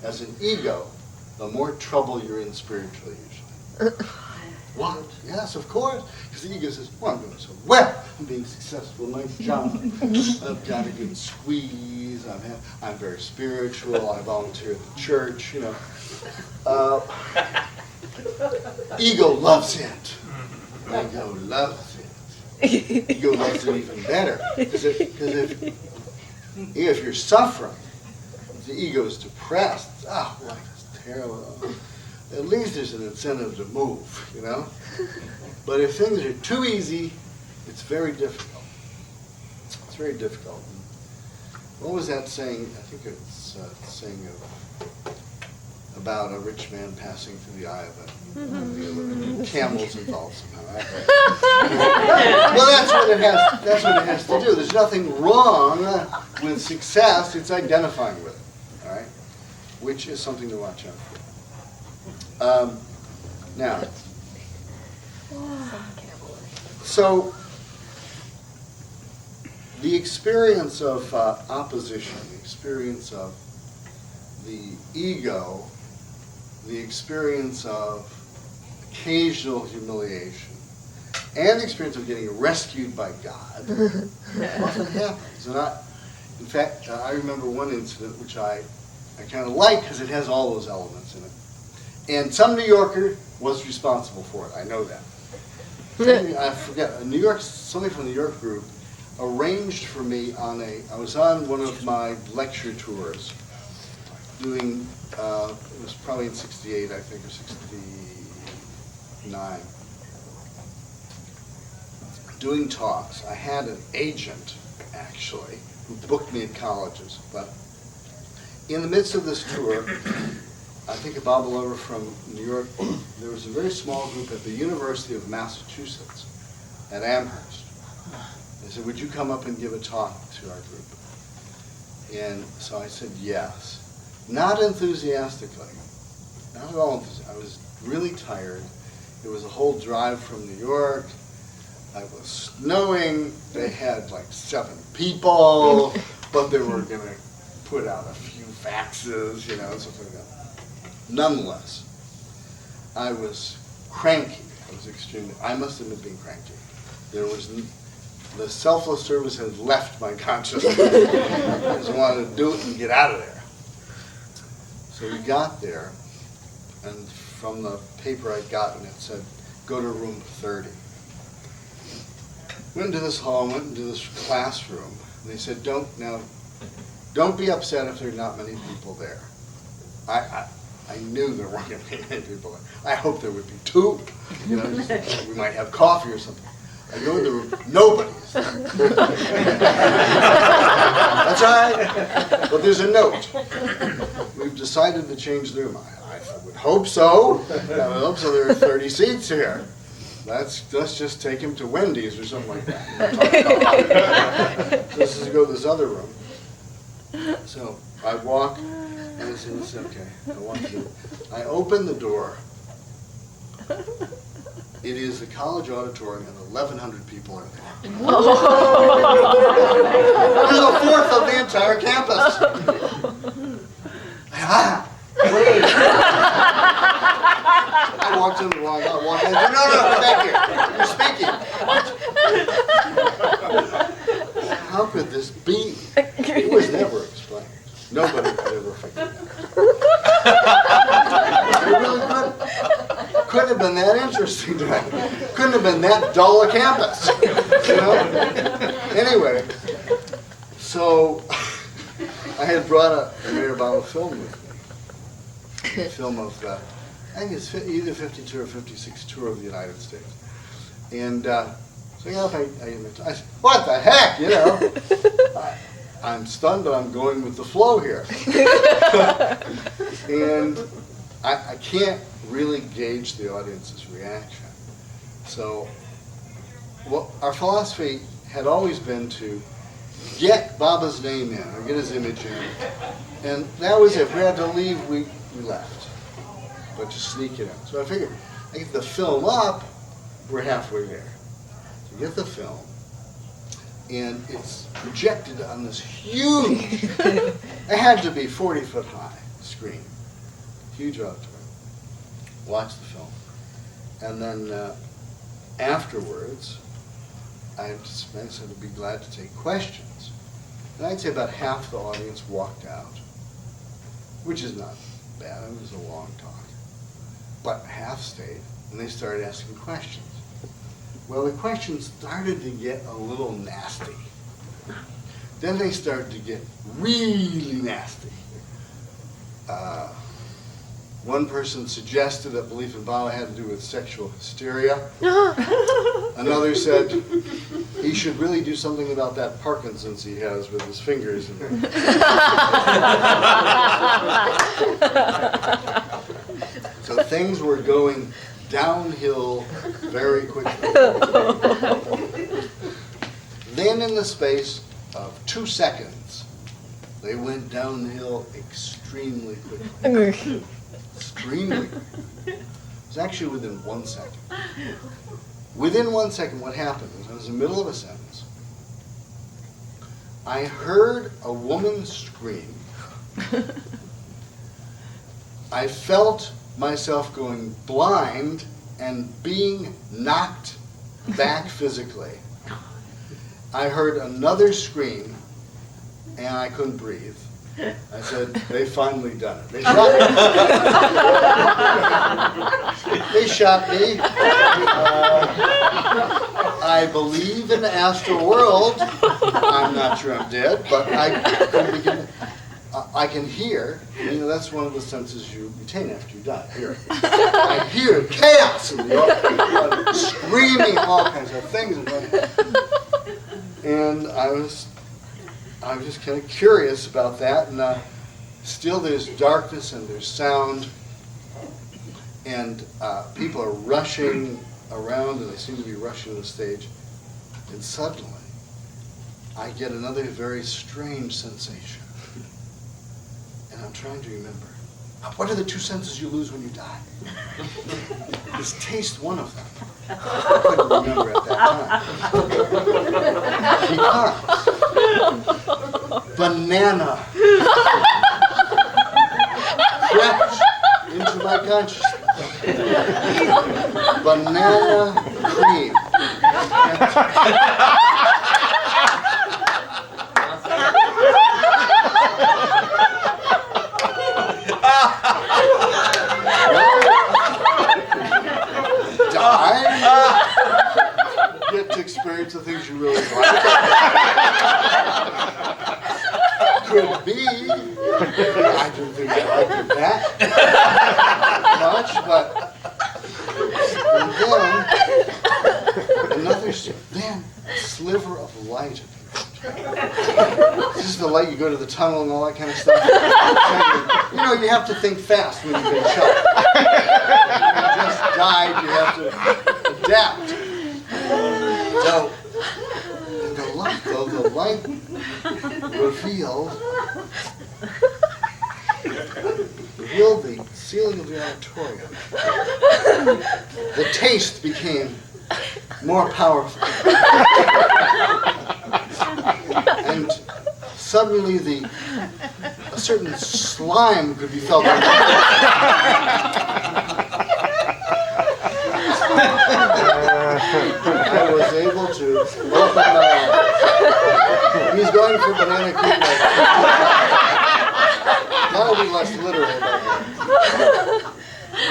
as an ego, the more trouble you're in spiritually usually. What? Yes, of course. Because the ego says, well, I'm doing so well. I'm being successful. Nice job. I've got a good squeeze. I'm very spiritual. I volunteer at the church, you know. Ego loves it. Ego loves it. Ego loves it even better. Because if you're suffering, if the ego is depressed, oh, life is terrible. At least there's an incentive to move, you know? But if things are too easy, it's very difficult. It's very difficult. What was that saying? I think it's a saying about a rich man passing through the eye of a camel's involved somehow, right? Well, that's what it has to do. There's nothing wrong with success. It's identifying with it, all right? Which is something to watch out for. Now, so the experience of opposition, the experience of the ego, the experience of occasional humiliation, and the experience of getting rescued by God often happens. And in fact, I remember one incident which I kind of like because it has all those elements in it. And some New Yorker was responsible for it. I know that. I forget. Somebody from the New York group arranged for me I was on one of my lecture tours doing, it was probably in 68, I think, or 69, doing talks. I had an agent, actually, who booked me at colleges. But in the midst of this tour, I think a Bob Lover from New York, there was a very small group at the University of Massachusetts at Amherst. They said, would you come up and give a talk to our group? And so I said yes. Not enthusiastically. Not at all enthusiastic. I was really tired. It was a whole drive from New York. It was snowing. They had like 7 people, but they were going to put out a few faxes, you know, something like that. Nonetheless, I was cranky. I must have been being cranky. The selfless service had left my consciousness. I just wanted to do it and get out of there. So we got there, and from the paper I'd gotten, it said, go to room 30. Went into this hall, went into this classroom, and they said, don't be upset if there are not many people there. I knew there weren't going to be many people there. I hoped there would be 2. You know, we might have coffee or something. I go in the room, nobody's there. That's all right. But there's a note. We've decided to change the room. I would hope so. I would hope so. There are 30 seats here. Let's just take him to Wendy's or something like that. So this is to go to this other room. So I walk. And I said, okay, I want to do it. I open the door. It is the college auditorium, and 1,100 people are there. There's a fourth of the entire campus. I walked in the wrong. I walked in. No, come back here. You're speaking. How could this be? It was never explained. Nobody could ever figure it out. It really couldn't. Couldn't have been that interesting to me. Couldn't have been that dull a campus. You know? Anyway, so I had brought a Mayor Obama film with me. A film of, I think it's either 52 or 56 tour of the United States. And so I got up, I said, what the heck, you know? I'm stunned, but I'm going with the flow here. And I can't really gauge the audience's reaction. So our philosophy had always been to get Baba's name in, or get his image in, and that was it. If we had to leave, we left. But just sneak it in. So I figured, I get the film up, we're halfway there. So get the film, and it's projected on this huge, it had to be 40-foot high screen, huge auditorium. Watch the film. And then afterwards, I said I'd be glad to take questions. And I'd say about half the audience walked out, which is not bad. It was a long talk. But half stayed, and they started asking questions. Well, the questions started to get a little nasty. Then they started to get really nasty. One person suggested that belief in Baba had to do with sexual hysteria. Another said he should really do something about that Parkinson's he has with his fingers. So things were going downhill very quickly. Then in the space of 2 seconds, they went downhill extremely quickly. Extremely quickly. It was actually within 1 second. Within 1 second, what happened was I was in the middle of a sentence. I heard a woman scream. I felt myself going blind and being knocked back physically. I heard another scream, and I couldn't breathe. I said, they finally done it. They shot me. They shot me. I believe in the astral world. I'm not sure I'm dead, but I can hear. You know, that's one of the senses you retain after you die. Hearing. I hear chaos in the screaming, all kinds of things. And I was just kind of curious about that, and still there's darkness and there's sound, and people are rushing around, and they seem to be rushing to the stage, and suddenly I get another very strange sensation, and I'm trying to remember, what are the 2 senses you lose when you die? Is taste one of them? I couldn't remember at that time. Because banana crept into my consciousness. Banana cream. Get to experience the things you really like. Could be. I don't think I liked it that much, but and then another sliver of light. This is the light you go to the tunnel and all that kind of stuff. You know, you have to think fast when you've been shot. You just died, you have to adapt. So, the light revealed the ceiling of the auditorium. The taste became more powerful. And suddenly a certain slime could be felt. I was able to open my eyes. He's going for banana cream. That'll be less literal about that.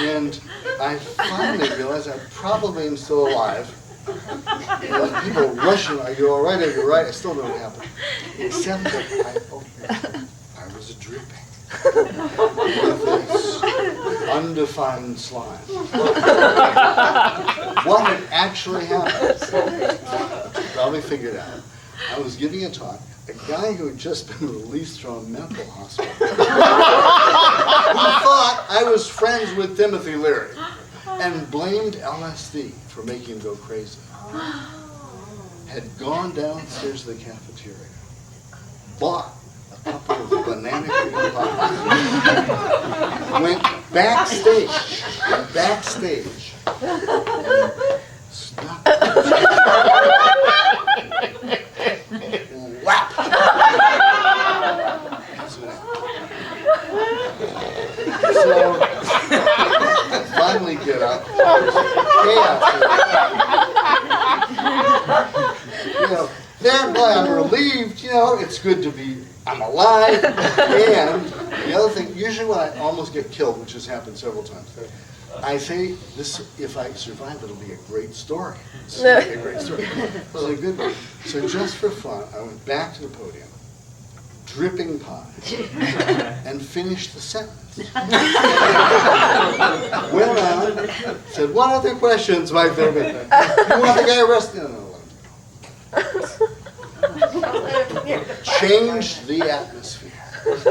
And I finally realized I probably am still alive. And people rushing, are you all right? Are you right? I still don't know what happened. Except that I opened. I was dripping with this undefined slime. What had actually happened? Probably figured out. I was giving a talk a guy who had just been released from a mental hospital who thought I was friends with Timothy Leary and blamed LSD for making him go crazy, had gone downstairs to the cafeteria, bought a couple of banana cream pies, went backstage, snuck whap. So finally get up. Chaos. You know, then boy, I'm relieved. You know, it's good to be. I'm alive. And the other thing, usually when I almost get killed, which has happened several times, I say, "This, if I survive, it'll be a great story. This will be a great story." It was a good one. So just for fun, I went back to the podium, dripping pie, and finished the sentence. Went on, said, "What other questions might there be? You want the guy arrested?" No, changed the atmosphere. It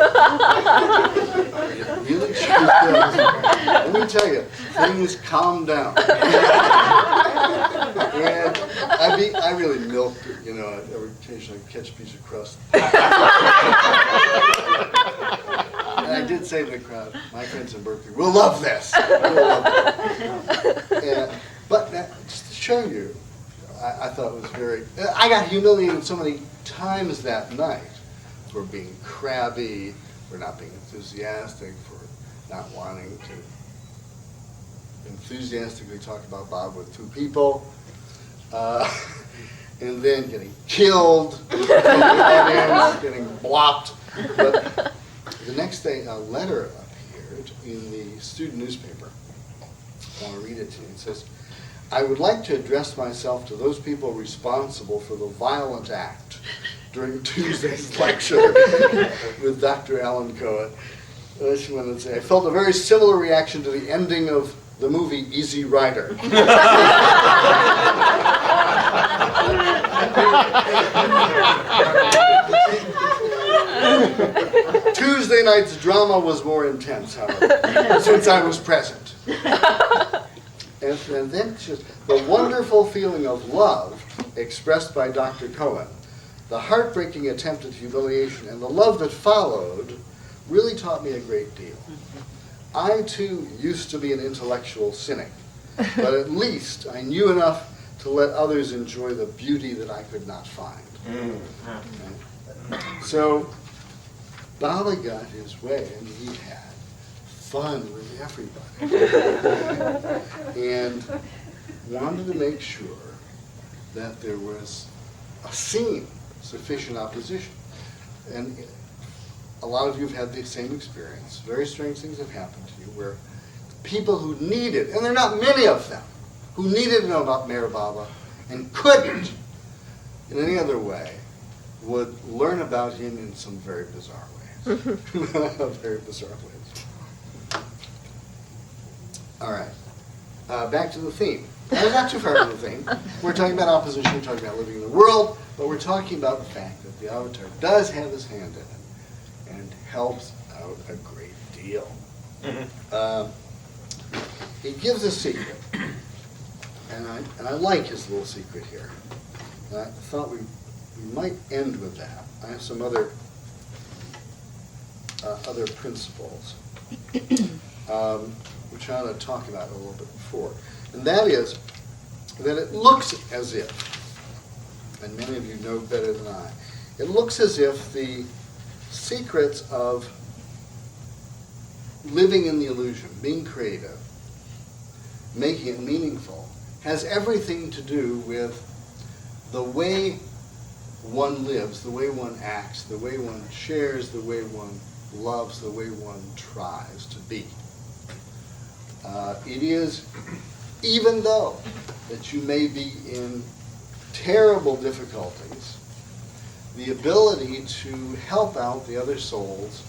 really changed the atmosphere. Let me tell you, things calmed down. And I really milked it, you know. Every occasionally I'd catch a piece of crust. And I did say to the crowd, my friends in Berkeley will love this. We'll love it. But just to show you, I thought it was very, I got humiliated so many times that night for being crabby, for not being enthusiastic, for not wanting to enthusiastically talk about Bob with two people, and then getting killed, getting blocked. But the next day, a letter appeared in the student newspaper. I want to read it to you. It says, "I would like to address myself to those people responsible for the violent act during Tuesday's lecture with Dr. Allan Cohen." She went and say, "I felt a very similar reaction to the ending of the movie Easy Rider." Tuesday night's drama was more intense, however, since I was present. And then just the wonderful feeling of love expressed by Dr. Cohen, the heartbreaking attempt at humiliation, and the love that followed really taught me a great deal. I, too, used to be an intellectual cynic, but at least I knew enough to let others enjoy the beauty that I could not find. So, Baba got his way, and he had fun with everybody, and wanted to make sure that there was a scene, sufficient opposition. And a lot of you have had the same experience. Very strange things have happened to you where people who needed, and there are not many of them, who needed to know about Mayor Baba and couldn't in any other way, would learn about him in some very bizarre ways. Very bizarre ways. All right. Back to the theme. Now, not too far from the theme. We're talking about opposition, we're talking about living in the world, but we're talking about the fact that the avatar does have his hand in it and helps out a great deal. He gives a secret, and I like his little secret here. And I thought we might end with that. I have some other principles, which I want to talk about a little bit before. And that is that it looks as if, and many of you know better than I, it looks as if the secrets of living in the illusion, being creative, making it meaningful, has everything to do with the way one lives, the way one acts, the way one shares, the way one loves, the way one tries to be. It is, even though that you may be in terrible difficulties, the ability to help out the other souls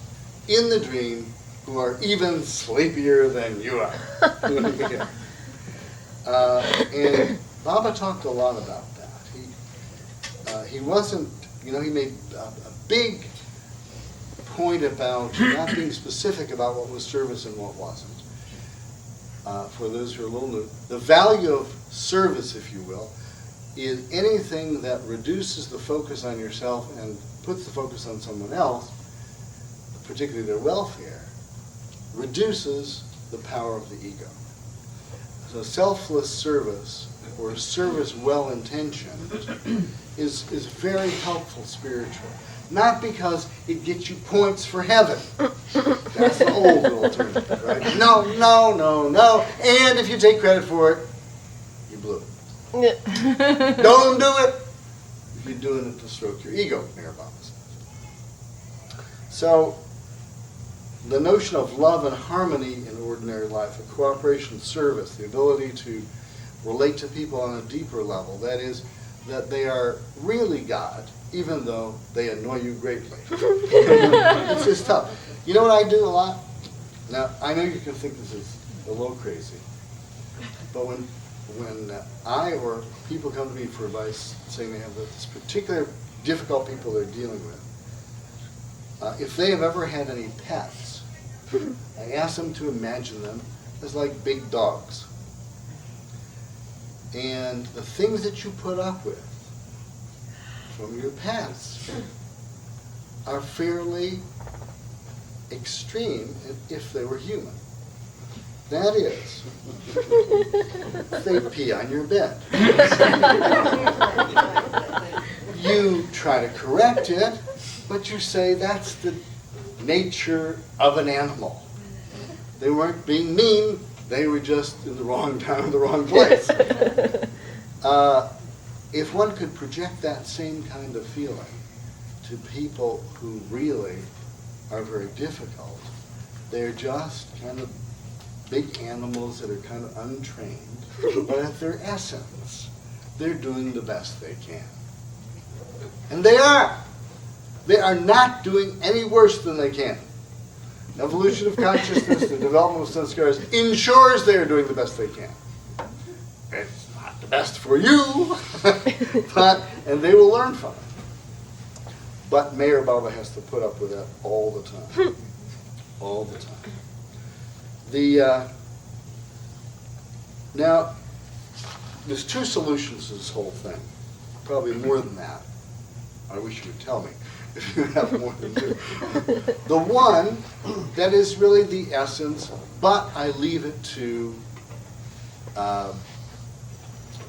in the dream who are even sleepier than you are. And Baba talked a lot about that. He wasn't he made a big point about not being specific about what was service and what wasn't. For those who are a little new, the value of service, if you will, is anything that reduces the focus on yourself and puts the focus on someone else, particularly their welfare, reduces the power of the ego. So selfless service, or service well-intentioned, is very helpful spiritually. Not because it gets you points for heaven. That's the old alternative, right? No. And if you take credit for it, you blew it. Don't do it if you're doing it to stroke your ego, Mayor Obama says. So, the notion of love and harmony in ordinary life, a cooperation service, the ability to relate to people on a deeper level, that is, that they are really God, even though they annoy you greatly. It's just tough. You know what I do a lot? Now, I know you can think this is a little crazy, but when I or people come to me for advice saying they have this particular difficult people they're dealing with, if they have ever had any pets, I ask them to imagine them as like big dogs. And the things that you put up with from your pets are fairly extreme if they were human. That is, they pee on your bed. You try to correct it, but you say that's the nature of an animal. They weren't being mean, they were just in the wrong time, in the wrong place. If one could project that same kind of feeling to people who really are very difficult, they're just kind of big animals that are kind of untrained, but at their essence, they're doing the best they can. And they are. They are not doing any worse than they can. Evolution of consciousness, the development of sanskaras, ensures they are doing the best they can. It's not the best for you, and they will learn from it. But Mayor Baba has to put up with that all the time. All the time. Now, there's two solutions to this whole thing. Probably more than that. I wish you would tell me if you have more than two. The one that is really the essence, but I leave it to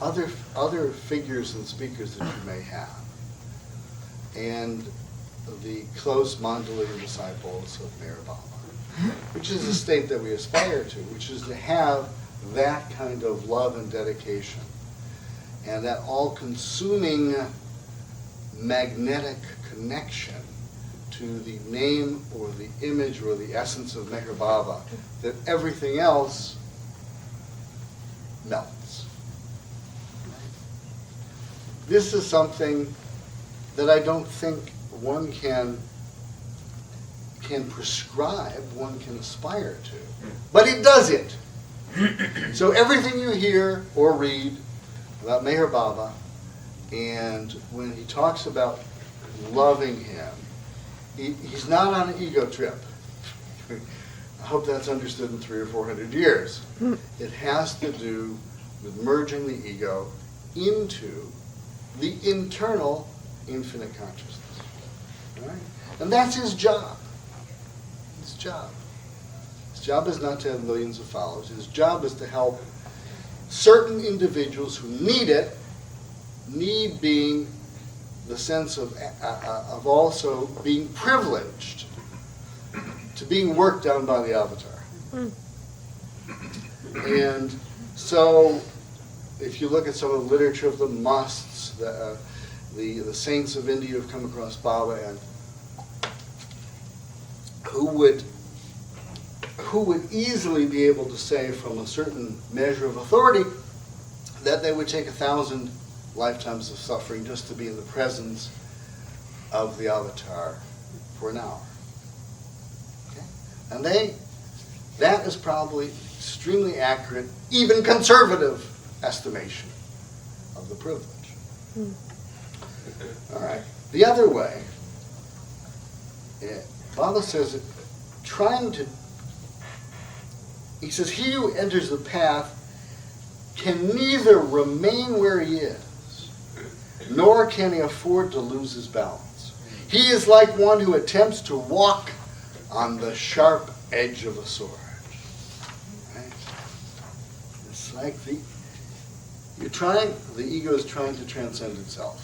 other figures and speakers that you may have, and the close Mandalian disciples of Mayor Baba, which is a state that we aspire to, which is to have that kind of love and dedication, and that all-consuming magnetic connection to the name or the image or the essence of Meher Baba, that everything else melts. This is something that I don't think one can prescribe, one can aspire to, but it does it. So everything you hear or read about Meher Baba, and when he talks about loving him, he's not on an ego trip. I hope that's understood in 300 or 400 years. It has to do with merging the ego into the internal infinite consciousness. All right? And that's his job. His job. His job is not to have millions of followers. His job is to help certain individuals who need it, need being the sense of also being privileged to being worked on by the avatar. And so if you look at some of the literature of the musts, the saints of India who have come across Baba, and who would easily be able to say from a certain measure of authority that they would take 1,000 lifetimes of suffering just to be in the presence of the avatar for an hour. Okay? And that is probably extremely accurate, even conservative estimation of the privilege. All right. The other way, Baba says, he says, he who enters the path can neither remain where he is, nor can he afford to lose his balance. He is like one who attempts to walk on the sharp edge of a sword. Right? It's like the ego is trying to transcend itself.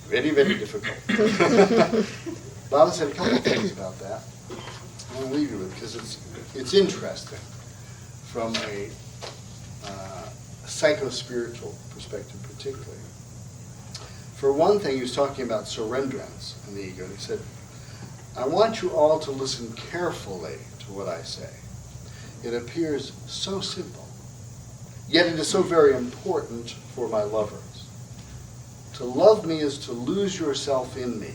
Very, very difficult. Baba said a couple of things about that. I want to leave you with it because it's interesting from a psycho-spiritual perspective particularly. For one thing, he was talking about surrenderance in the ego. And he said, I want you all to listen carefully to what I say. It appears so simple, yet it is so very important for my lovers. To love me is to lose yourself in me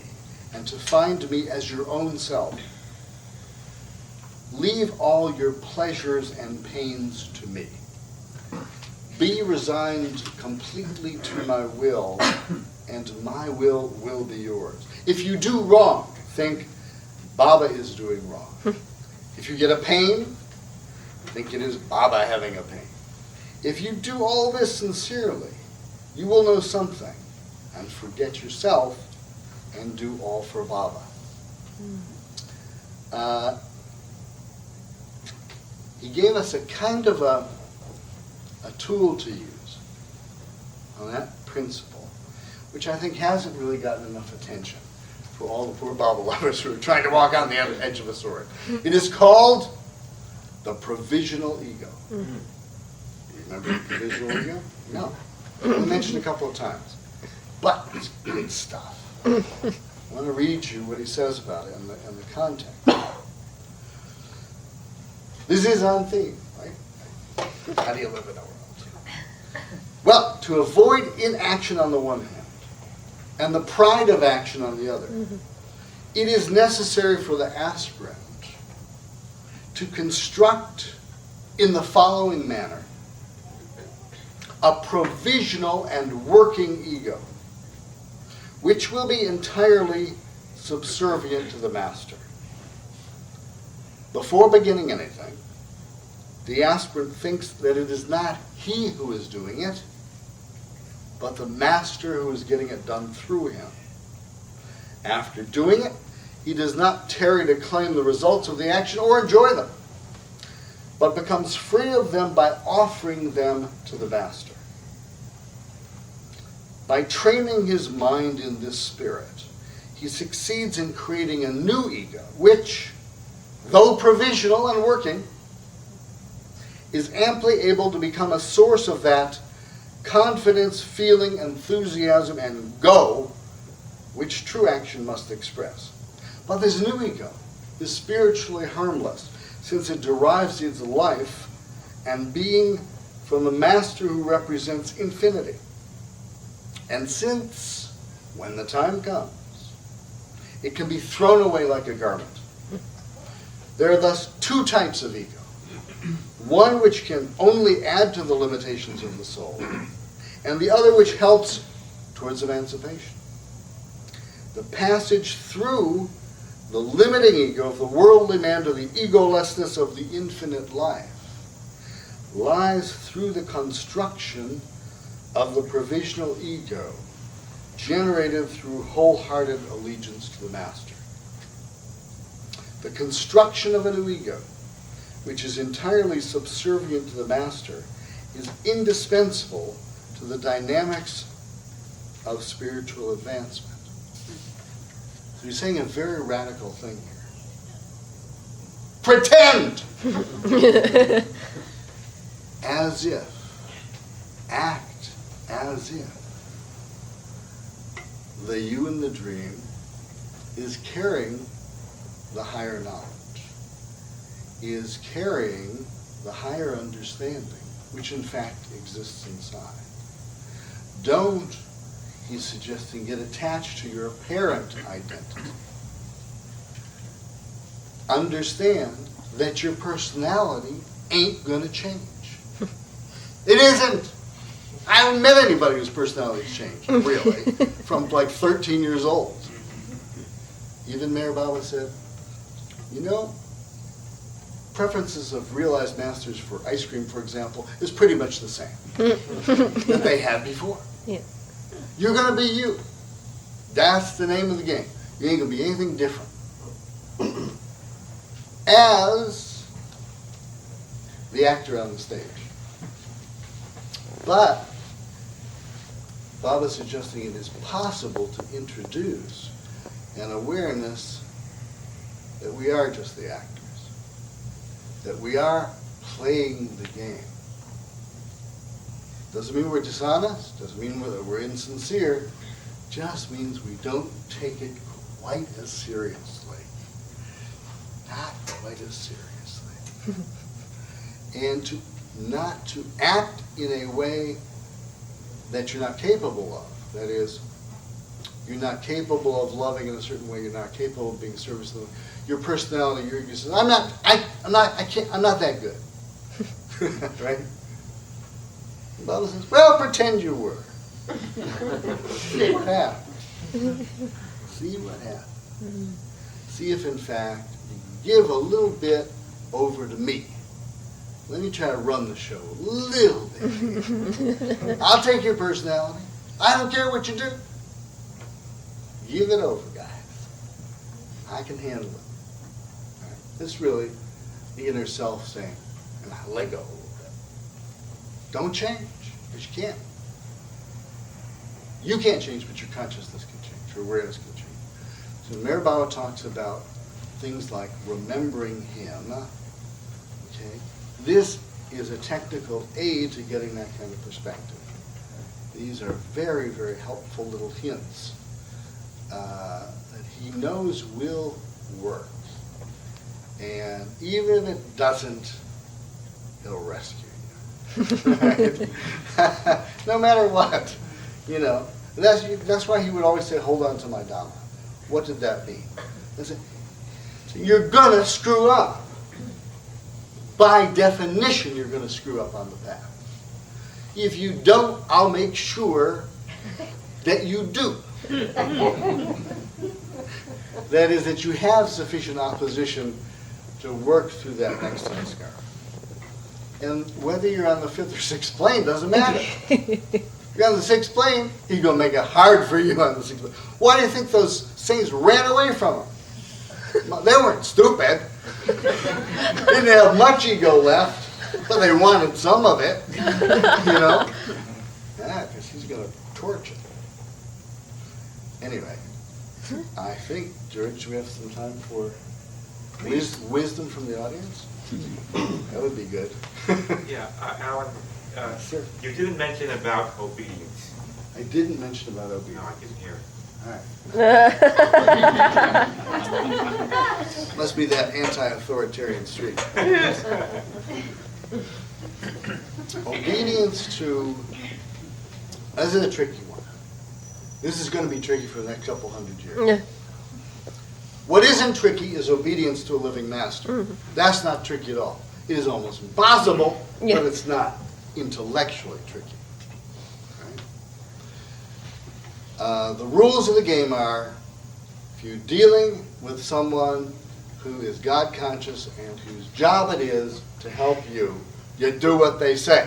and to find me as your own self. Leave all your pleasures and pains to me. Be resigned completely to my will, and my will be yours. If you do wrong, think Baba is doing wrong. If you get a pain, think it is Baba having a pain. If you do all this sincerely, you will know something and forget yourself and do all for Baba. He gave us a kind of a tool to use on that principle, which I think hasn't really gotten enough attention for all the poor Baba lovers who are trying to walk on the edge of a sword. It is called the Provisional Ego. You remember the Provisional Ego? No. I mentioned a couple of times. But it's good stuff. I want to read you what he says about it in the context. This is on theme, right? How do you live in the world? Well, to avoid inaction on the one hand and the pride of action on the other, it is necessary for the aspirant to construct in the following manner a provisional and working ego, which will be entirely subservient to the master. Before beginning anything, the aspirant thinks that it is not he who is doing it, but the master who is getting it done through him. After doing it, he does not tarry to claim the results of the action or enjoy them, but becomes free of them by offering them to the master. By training his mind in this spirit, he succeeds in creating a new ego, which, though provisional and working, is amply able to become a source of that confidence, feeling, enthusiasm, and go, which true action must express. But this new ego is spiritually harmless, since it derives its life and being from the master who represents infinity. And since, when the time comes, it can be thrown away like a garment. There are thus two types of ego. One which can only add to the limitations of the soul, and the other which helps towards emancipation. The passage through the limiting ego of the worldly man to the egolessness of the infinite life lies through the construction of the provisional ego generated through wholehearted allegiance to the master. The construction of a new ego, which is entirely subservient to the master, is indispensable to the dynamics of spiritual advancement. So he's saying a very radical thing here. Pretend! As if. Act as if. The you in the dream is carrying the higher knowledge, is carrying the higher understanding, which in fact exists inside. Don't, he's suggesting, get attached to your apparent identity. Understand that your personality ain't going to change. It isn't. I haven't met anybody whose personality's changed, really, from like 13 years old. Even Mayor Baba said, you know, preferences of realized masters for ice cream, for example, is pretty much the same that they had before. Yeah. You're going to be you. That's the name of the game. You ain't going to be anything different. As the actor on the stage. But Baba's suggesting it is possible to introduce an awareness that we are just the actors, that we are playing the game. Doesn't mean we're dishonest, doesn't mean that we're insincere, just means we don't take it quite as seriously. Not quite as seriously. And not to act in a way that you're not capable of. That is, you're not capable of loving in a certain way, you're not capable of being service. Your personality, your ego says, I'm not that good. Right? The Bible says, well, pretend you were. See what happens. See what happens. See if in fact you give a little bit over to me. Let me try to run the show a little bit. I'll take your personality. I don't care what you do. Give it over, guys. I can handle it. All right. It's really the inner self saying, and I let go a little bit. Don't change, because you can't. You can't change, but your consciousness can change, your awareness can change. So Mayor Baba talks about things like remembering him. Okay? This is a technical aid to getting that kind of perspective. These are very, very helpful little hints that he knows will work. And even if it doesn't, he'll rescue you. Right? No matter what, you know. That's why he would always say, hold on to my Dhamma. What did that mean? So you're going to screw up. By definition, you're going to screw up on the path. If you don't, I'll make sure that you do. That is, that you have sufficient opposition to work through that next sanskara. And whether you're on the 5th or 6th plane doesn't matter. You're on the 6th plane, he's going to make it hard for you on the 6th plane. Why do you think those saints ran away from him? They weren't stupid. Didn't have much ego left, but they wanted some of it. You know? Yeah, because he's going to torch it. Anyway, I think, George, we have some time for wisdom from the audience? That would be good. Yeah, Alan, Sure. you didn't mention about obedience. I didn't mention about No, obedience. I didn't hear it. All right. Must be that anti-authoritarian streak. Obedience to, this is a tricky one. This is going to be tricky for the next couple hundred years. Yeah. What isn't tricky is obedience to a living master. That's not tricky at all. It is almost impossible, Yeah. but it's not intellectually tricky. Right? The rules of the game are, if you're dealing with someone who is God conscious and whose job it is to help you, you do what they say.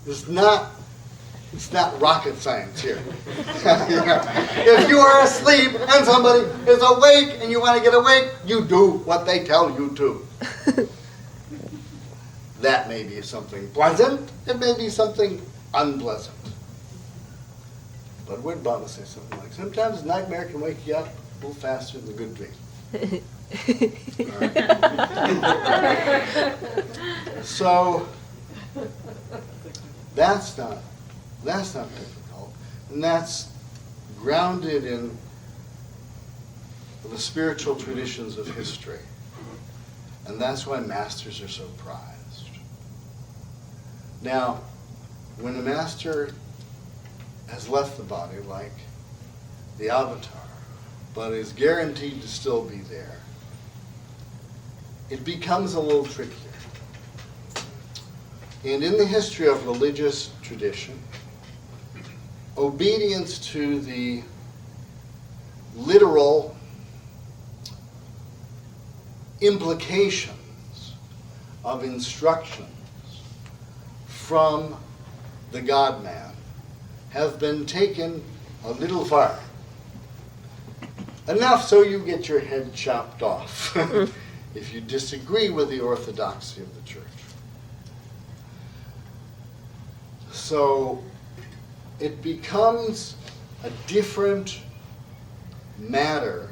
It's not rocket science here. If you are asleep and somebody is awake and you want to get awake, you do what they tell you to. That may be something pleasant, it may be something unpleasant. But would Baba say something like, sometimes a nightmare can wake you up a little faster than a good dream. All right. So, that's not difficult, and that's grounded in the spiritual traditions of history, and that's why masters are so prized. Now, when a master has left the body, like the avatar, but is guaranteed to still be there, it becomes a little trickier. And in the history of religious tradition, obedience to the literal implications of instructions from the God-man have been taken a little far. Enough so you get your head chopped off if you disagree with the orthodoxy of the church. So it becomes a different matter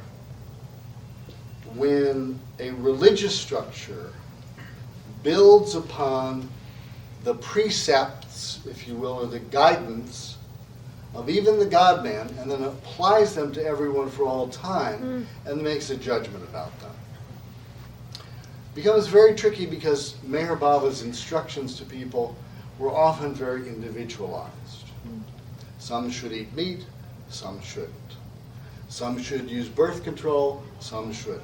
when a religious structure builds upon the precepts, if you will, or the guidance of even the God-man, and then applies them to everyone for all time, and makes a judgment about them. Becomes very tricky because Meher Baba's instructions to people were often very individualized. Some should eat meat, some shouldn't. Some should use birth control, some shouldn't.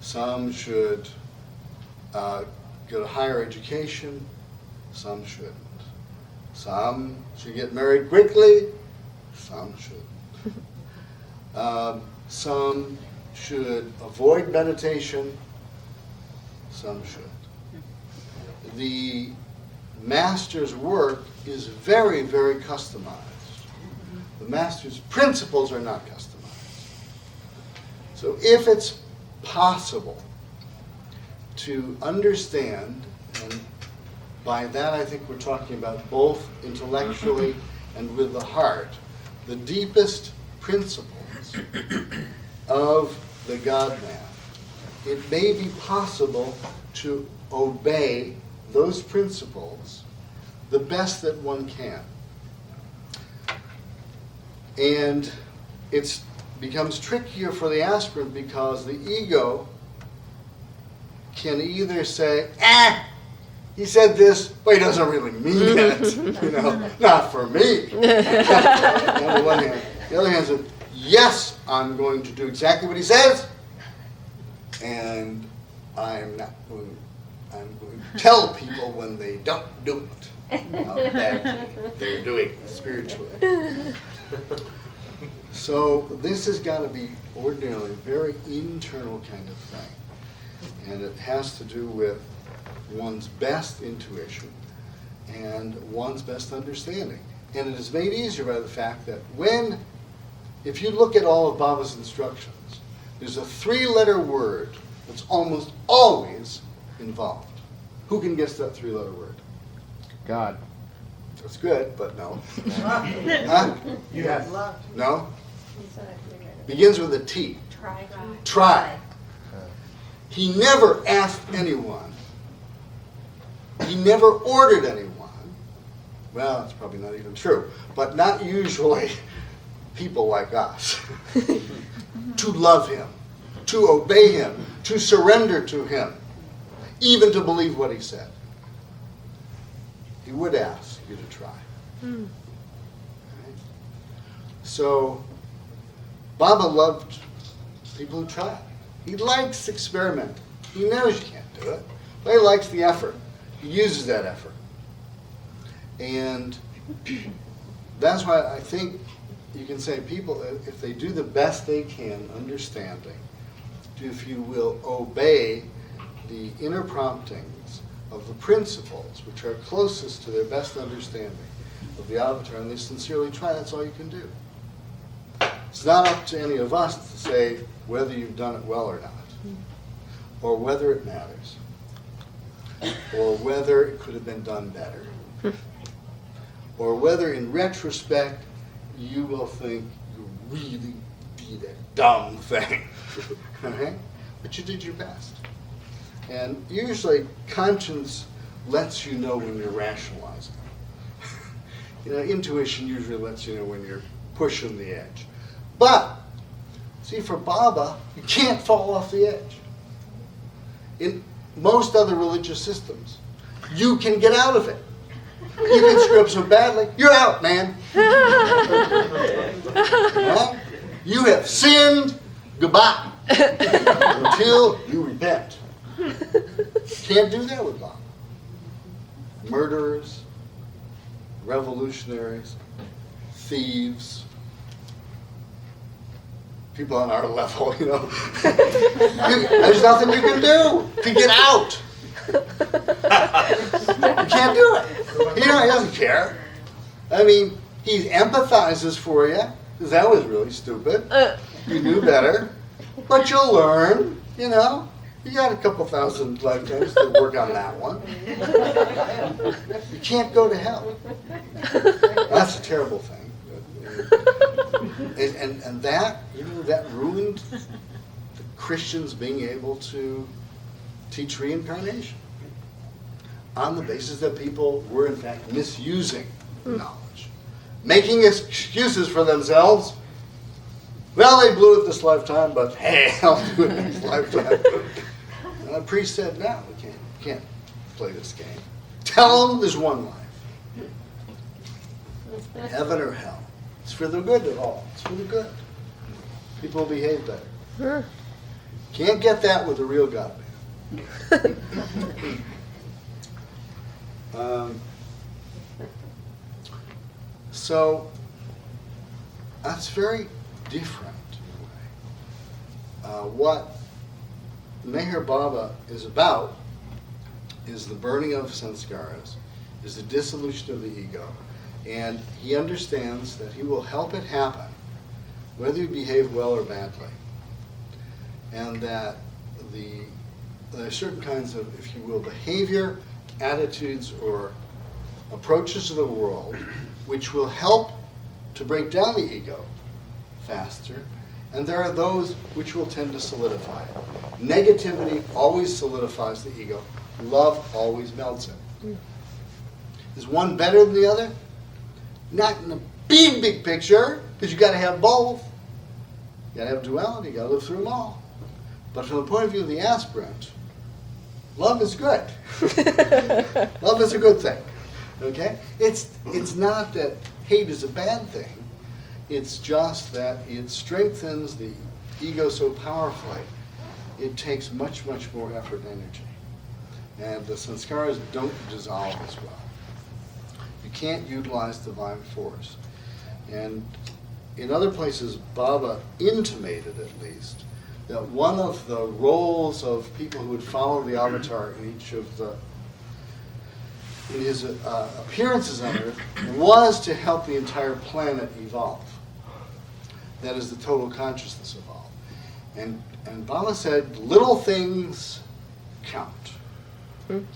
Some should go to higher education, some shouldn't. Some should get married quickly, some shouldn't. Some should avoid meditation, some should. The master's work is very, very customized. The master's principles are not customized. So if it's possible to understand, and by that I think we're talking about both intellectually and with the heart, the deepest principles of the God-man, it may be possible to obey those principles the best that one can. And it becomes trickier for the aspirant because the ego can either say, he said this, but he doesn't really mean it. Not for me. On the one hand. The other hand says, yes, I'm going to do exactly what he says, and I'm going to tell people when they don't do it, how bad they're doing spiritually. So this has got to be ordinarily a very internal kind of thing. And it has to do with one's best intuition and one's best understanding. And it is made easier by the fact that if you look at all of Baba's instructions, there's a 3-letter word that's almost always involved. Who can guess that 3-letter word? God. That's good, but no. Huh? Yes. No? Begins with a T. Try. He never asked anyone. He never ordered anyone. Well, that's probably not even true, but not usually people like us. To love him, to obey him, to surrender to him, even to believe what he said. He would ask you to try. Right? So, Baba loved people who try. He likes experimenting. He knows you can't do it, but he likes the effort. He uses that effort. And that's why I think you can say people, if they do the best they can, understanding, if you will obey the inner promptings of the principles which are closest to their best understanding of the avatar, and they sincerely try, that's all you can do. It's not up to any of us to say whether you've done it well or not, or whether it matters, or whether it could have been done better, or whether in retrospect you will think you really did a dumb thing. Okay? But you did your best. And usually conscience lets you know when you're rationalizing. Intuition usually lets you know when you're pushing the edge. But, see, for Baba, you can't fall off the edge. In most other religious systems, you can get out of it. You can screw up so badly, you're out, man. Well, you have sinned, goodbye, until you repent. Can't do that with Baba. murderers, revolutionaries, thieves, people on our level, you know. There's nothing you can do to get out. You can't do it. He doesn't care. I mean, he empathizes for you, because that was really stupid. You knew better. But you'll learn, you know. You got a couple thousand lifetimes to work on that one. You can't go to hell. That's a terrible thing. And that, you know, that ruined the Christians being able to teach reincarnation on the basis that people were in fact misusing the knowledge, making excuses for themselves. Well, they blew it this lifetime, but hey, I'll do it next lifetime. And the priest said, no, we can't play this game. Tell them there's one life. Heaven or hell. It's for the good of all. It's for the good. People will behave better. Can't get that with a real God man. So that's very different in a way. What Meher Baba is about is the burning of sanskaras, is the dissolution of the ego, and he understands that he will help it happen whether you behave well or badly, and that there are certain kinds of, if you will, behavior, attitudes, or approaches to the world which will help to break down the ego faster, and there are those which will tend to solidify it. Negativity always solidifies the ego. Love always melts it. Is one better than the other? Not in the big picture, because you got to have both. You got to have duality. You got to live through them all. But from the point of view of the aspirant, love is good. Love is a good thing. Okay? It's not that hate is a bad thing. It's just that it strengthens the ego so powerfully, it takes much more effort and energy. And the sanskaras don't dissolve as well. You can't utilize divine force. And in other places, Baba intimated at least that one of the roles of people who would follow the avatar in each of in his appearances on Earth was to help the entire planet evolve. That is, the total consciousness evolve. And Baba said, little things count. And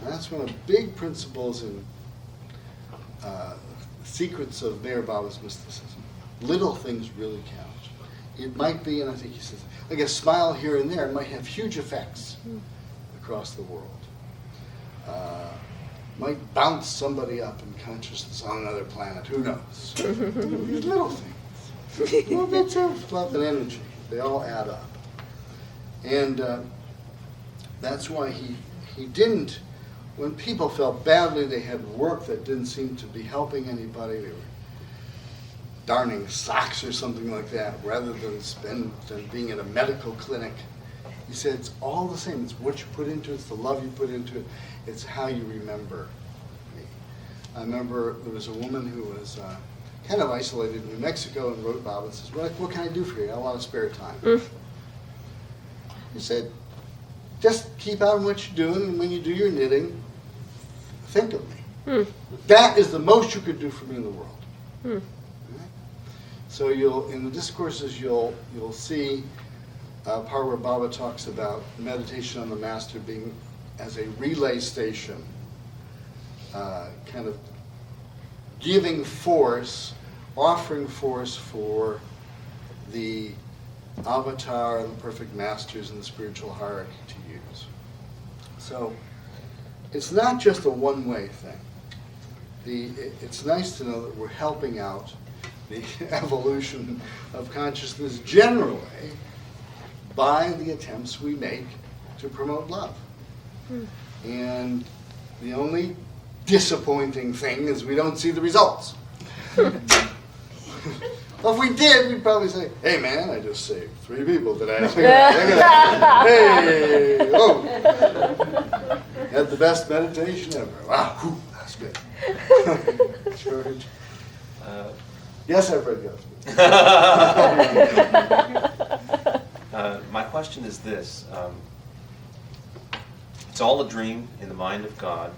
that's one of the big principles in secrets of Meher Baba's mysticism. Little things really count. It might be, and I think he says, like a smile here and there might have huge effects across the world. Might bounce somebody up in consciousness on another planet. Who knows? These little things. Little bits of love and energy. They all add up. And that's why he didn't, when people felt badly, they had work that didn't seem to be helping anybody, they were darning socks or something like that, rather than being at a medical clinic. He said, it's all the same. It's what you put into it. It's the love you put into it. It's how you remember me. I remember there was a woman who was kind of isolated in New Mexico and wrote Bob and says, what can I do for you? I want a spare time. He said, just keep on what you're doing, and when you do your knitting, think of me. That is the most you could do for me in the world. Right? So in the discourses, you'll see a part where Baba talks about meditation on the Master being as a relay station, kind of giving force, offering force for the avatar, the perfect masters in the spiritual hierarchy to use. So it's not just a one-way thing. It's nice to know that we're helping out the evolution of consciousness generally by the attempts we make to promote love. And the only disappointing thing is we don't see the results. Well, if we did, we'd probably say, hey man, I just saved 3 people today. Hey, oh. Had the best meditation ever. Wow, whew, that's good. George? Yes, I've read Gospel. My question is this. It's all a dream in the mind of God.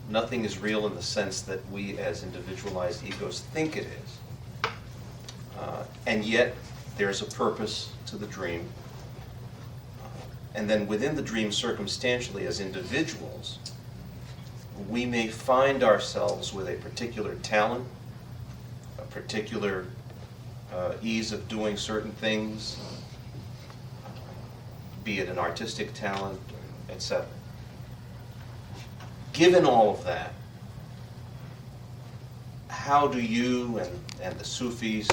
Nothing is real in the sense that we as individualized egos think it is. And yet, there's a purpose to the dream. And then within the dream, circumstantially, as individuals, we may find ourselves with a particular talent, a particular ease of doing certain things, be it an artistic talent, etc. Given all of that, how do you and the Sufis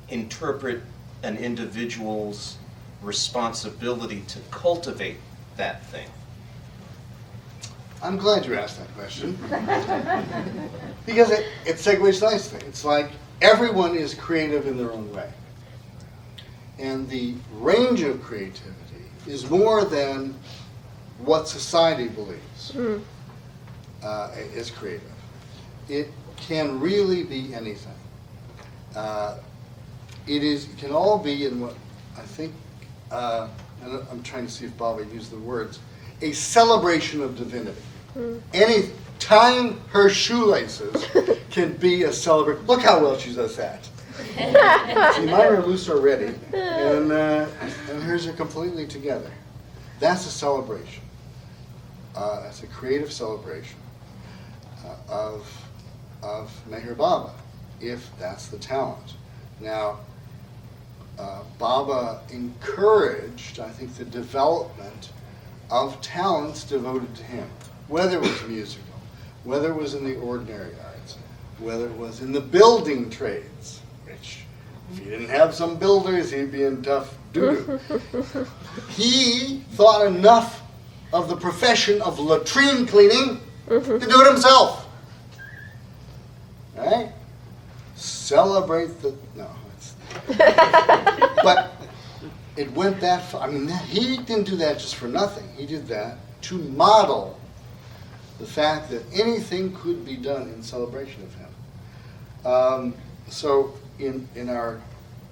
interpret an individual's responsibility to cultivate that thing? I'm glad you asked that question. Because it segues nicely. It's like everyone is creative in their own way. And the range of creativity is more than what society believes is creative. It can really be anything. It can all be in what I think, I'm trying to see if Baba used the words, a celebration of divinity. Any tying her shoelaces can be a celebration. Look how well she does that. See, mine are loose already, and hers are completely together. That's a celebration. That's a creative celebration of Meher Baba, if that's the talent. Now, Baba encouraged, I think, the development of talents devoted to him, whether it was musical, whether it was in the ordinary arts, whether it was in the building trades, which if he didn't have some builders, he'd be in tough doo-doo. He thought enough of the profession of latrine cleaning to do it himself. Right? Celebrate the... No. But it went that far. I mean, he didn't do that just for nothing. He did that to model the fact that anything could be done in celebration of him. So in our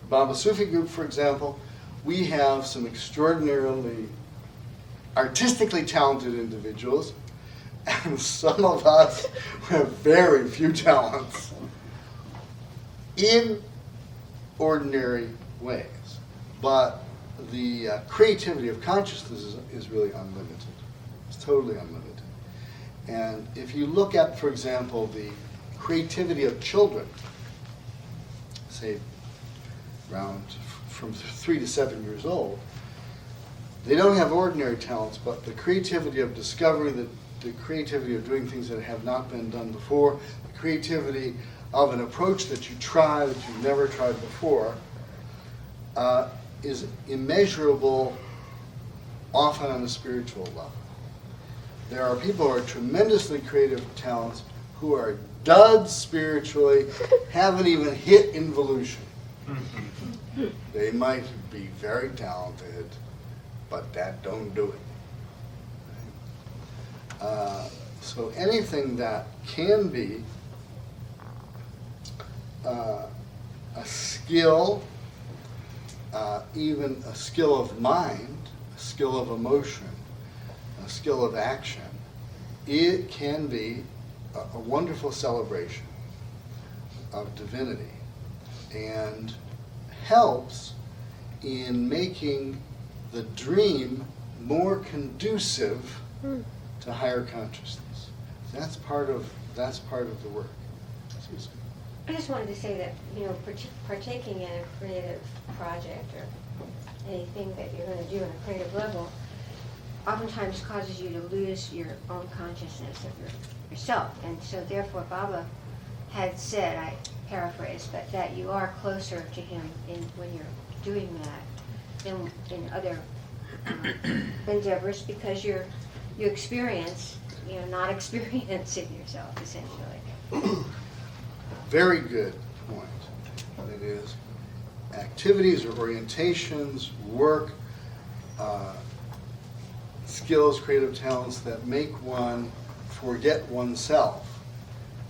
Baba Sufi group, for example, we have some extraordinarily artistically talented individuals, and some of us have very few talents in ordinary ways. But the creativity of consciousness is really unlimited. It's totally unlimited. And if you look at, for example, the creativity of children, say around from 3 to 7 years old, they don't have ordinary talents, but the creativity of discovery, the creativity of doing things that have not been done before, the creativity of an approach that you try that you've never tried before, is immeasurable, often on a spiritual level. There are people who are tremendously creative talents who are duds spiritually, haven't even hit involution. They might be very talented, but that don't do it. So anything that can be a skill, even a skill of mind, a skill of emotion, a skill of action, it can be a wonderful celebration of divinity and helps in making the dream more conducive to higher consciousness. That's part of the work. Excuse me. I just wanted to say that, partaking in a creative project or anything that you're going to do on a creative level oftentimes causes you to lose your own consciousness of yourself. And so therefore Baba had said, I paraphrase, but that you are closer to him when you're doing that than in other endeavors, because you experience, not experiencing yourself, essentially. Very good point. It is activities or orientations, work, skills, creative talents that make one forget oneself.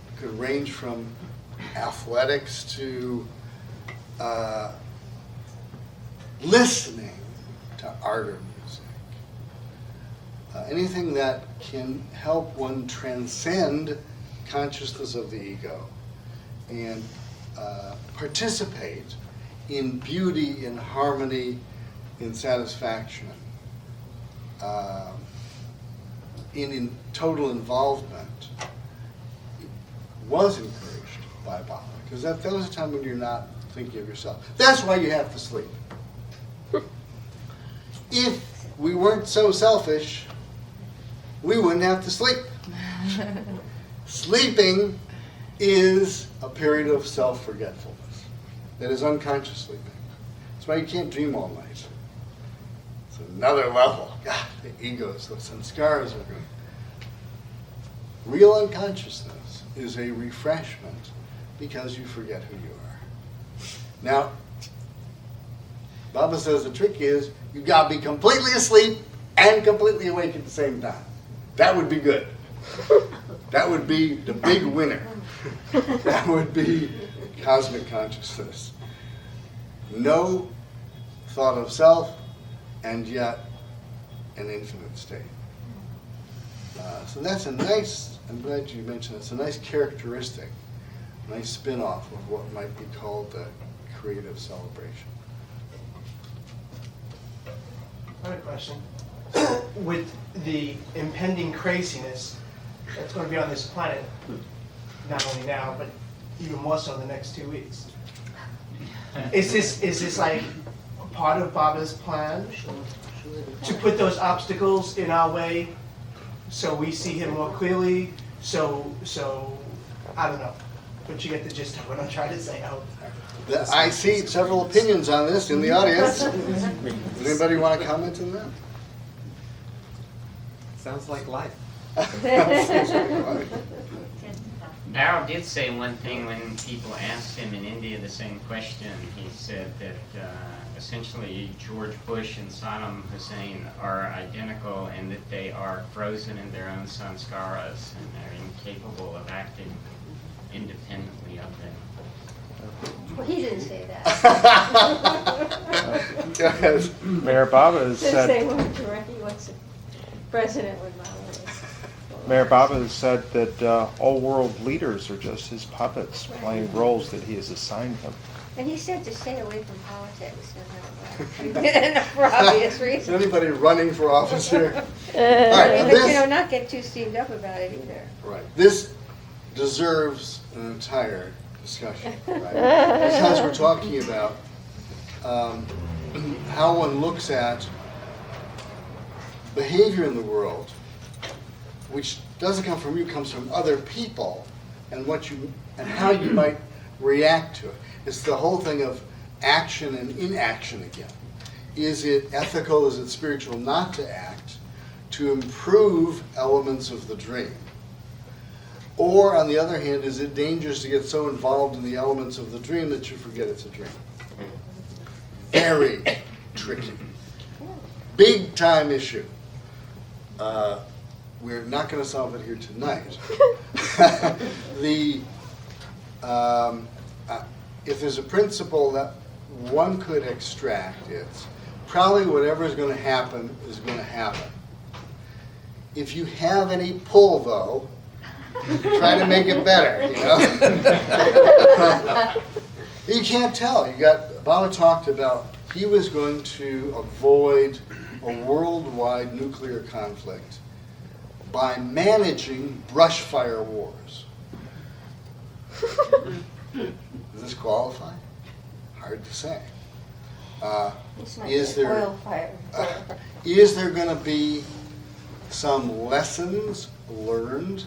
It could range from athletics to listening to art or music. Anything that can help one transcend consciousness of the ego and participate in beauty, in harmony, in satisfaction, in total involvement, was encouraged by Baba, because that was a time when you're not thinking of yourself. That's why you have to sleep. If we weren't so selfish, we wouldn't have to sleep. Sleeping is a period of self-forgetfulness. That is unconscious sleeping. That's why you can't dream all night. It's another level. God, the egos, the sanskaras are good. Real unconsciousness is a refreshment because you forget who you are. Now, Baba says the trick is you've got to be completely asleep and completely awake at the same time. That would be good. That would be the big winner. That would be cosmic consciousness. No thought of self, and yet an infinite state. So that's a nice, I'm glad you mentioned it, it's a nice characteristic, a nice spin-off of what might be called the creative celebration. I have a question. With the impending craziness that's going to be on this planet, not only now, but even more so in the next 2 weeks, is this like part of Baba's plan to put those obstacles in our way so we see him more clearly? So I don't know, but you get the gist of what I'm trying to say. I see several opinions on this in the audience. Does anybody want to comment on that? Sounds like life. Barrow did say one thing when people asked him in India the same question. He said that essentially George Bush and Saddam Hussein are identical in that they are frozen in their own sanskaras and they're incapable of acting independently of them. Well, he didn't say that. Go ahead. Mayor Baba has Didn't said. say one directly. What's the president would model Mayor Baba has said that all world leaders are just his puppets, playing roles that he has assigned them. And he said to stay away from politics, no matter what. For obvious Is reasons. anybody running for office here? All right, But this, you know, not get too steamed up about it either. right. This deserves an entire discussion, right? Because we're talking about how one looks at behavior in the world, which doesn't come from you, comes from other people, and how you might react to it. It's the whole thing of action and inaction again. Is it ethical, is it spiritual not to act to improve elements of the dream? Or, on the other hand, is it dangerous to get so involved in the elements of the dream that you forget it's a dream? Very tricky. Big time issue. We're not going to solve it here tonight. If there's a principle that one could extract, it's probably whatever is going to happen is going to happen. If you have any pull, though, try to make it better, you know? You can't tell. Baba talked about he was going to avoid a worldwide nuclear conflict by managing brush fire wars. Does this qualify? Hard to say. This might Is be an there- oil fire. Is there going to be some lessons learned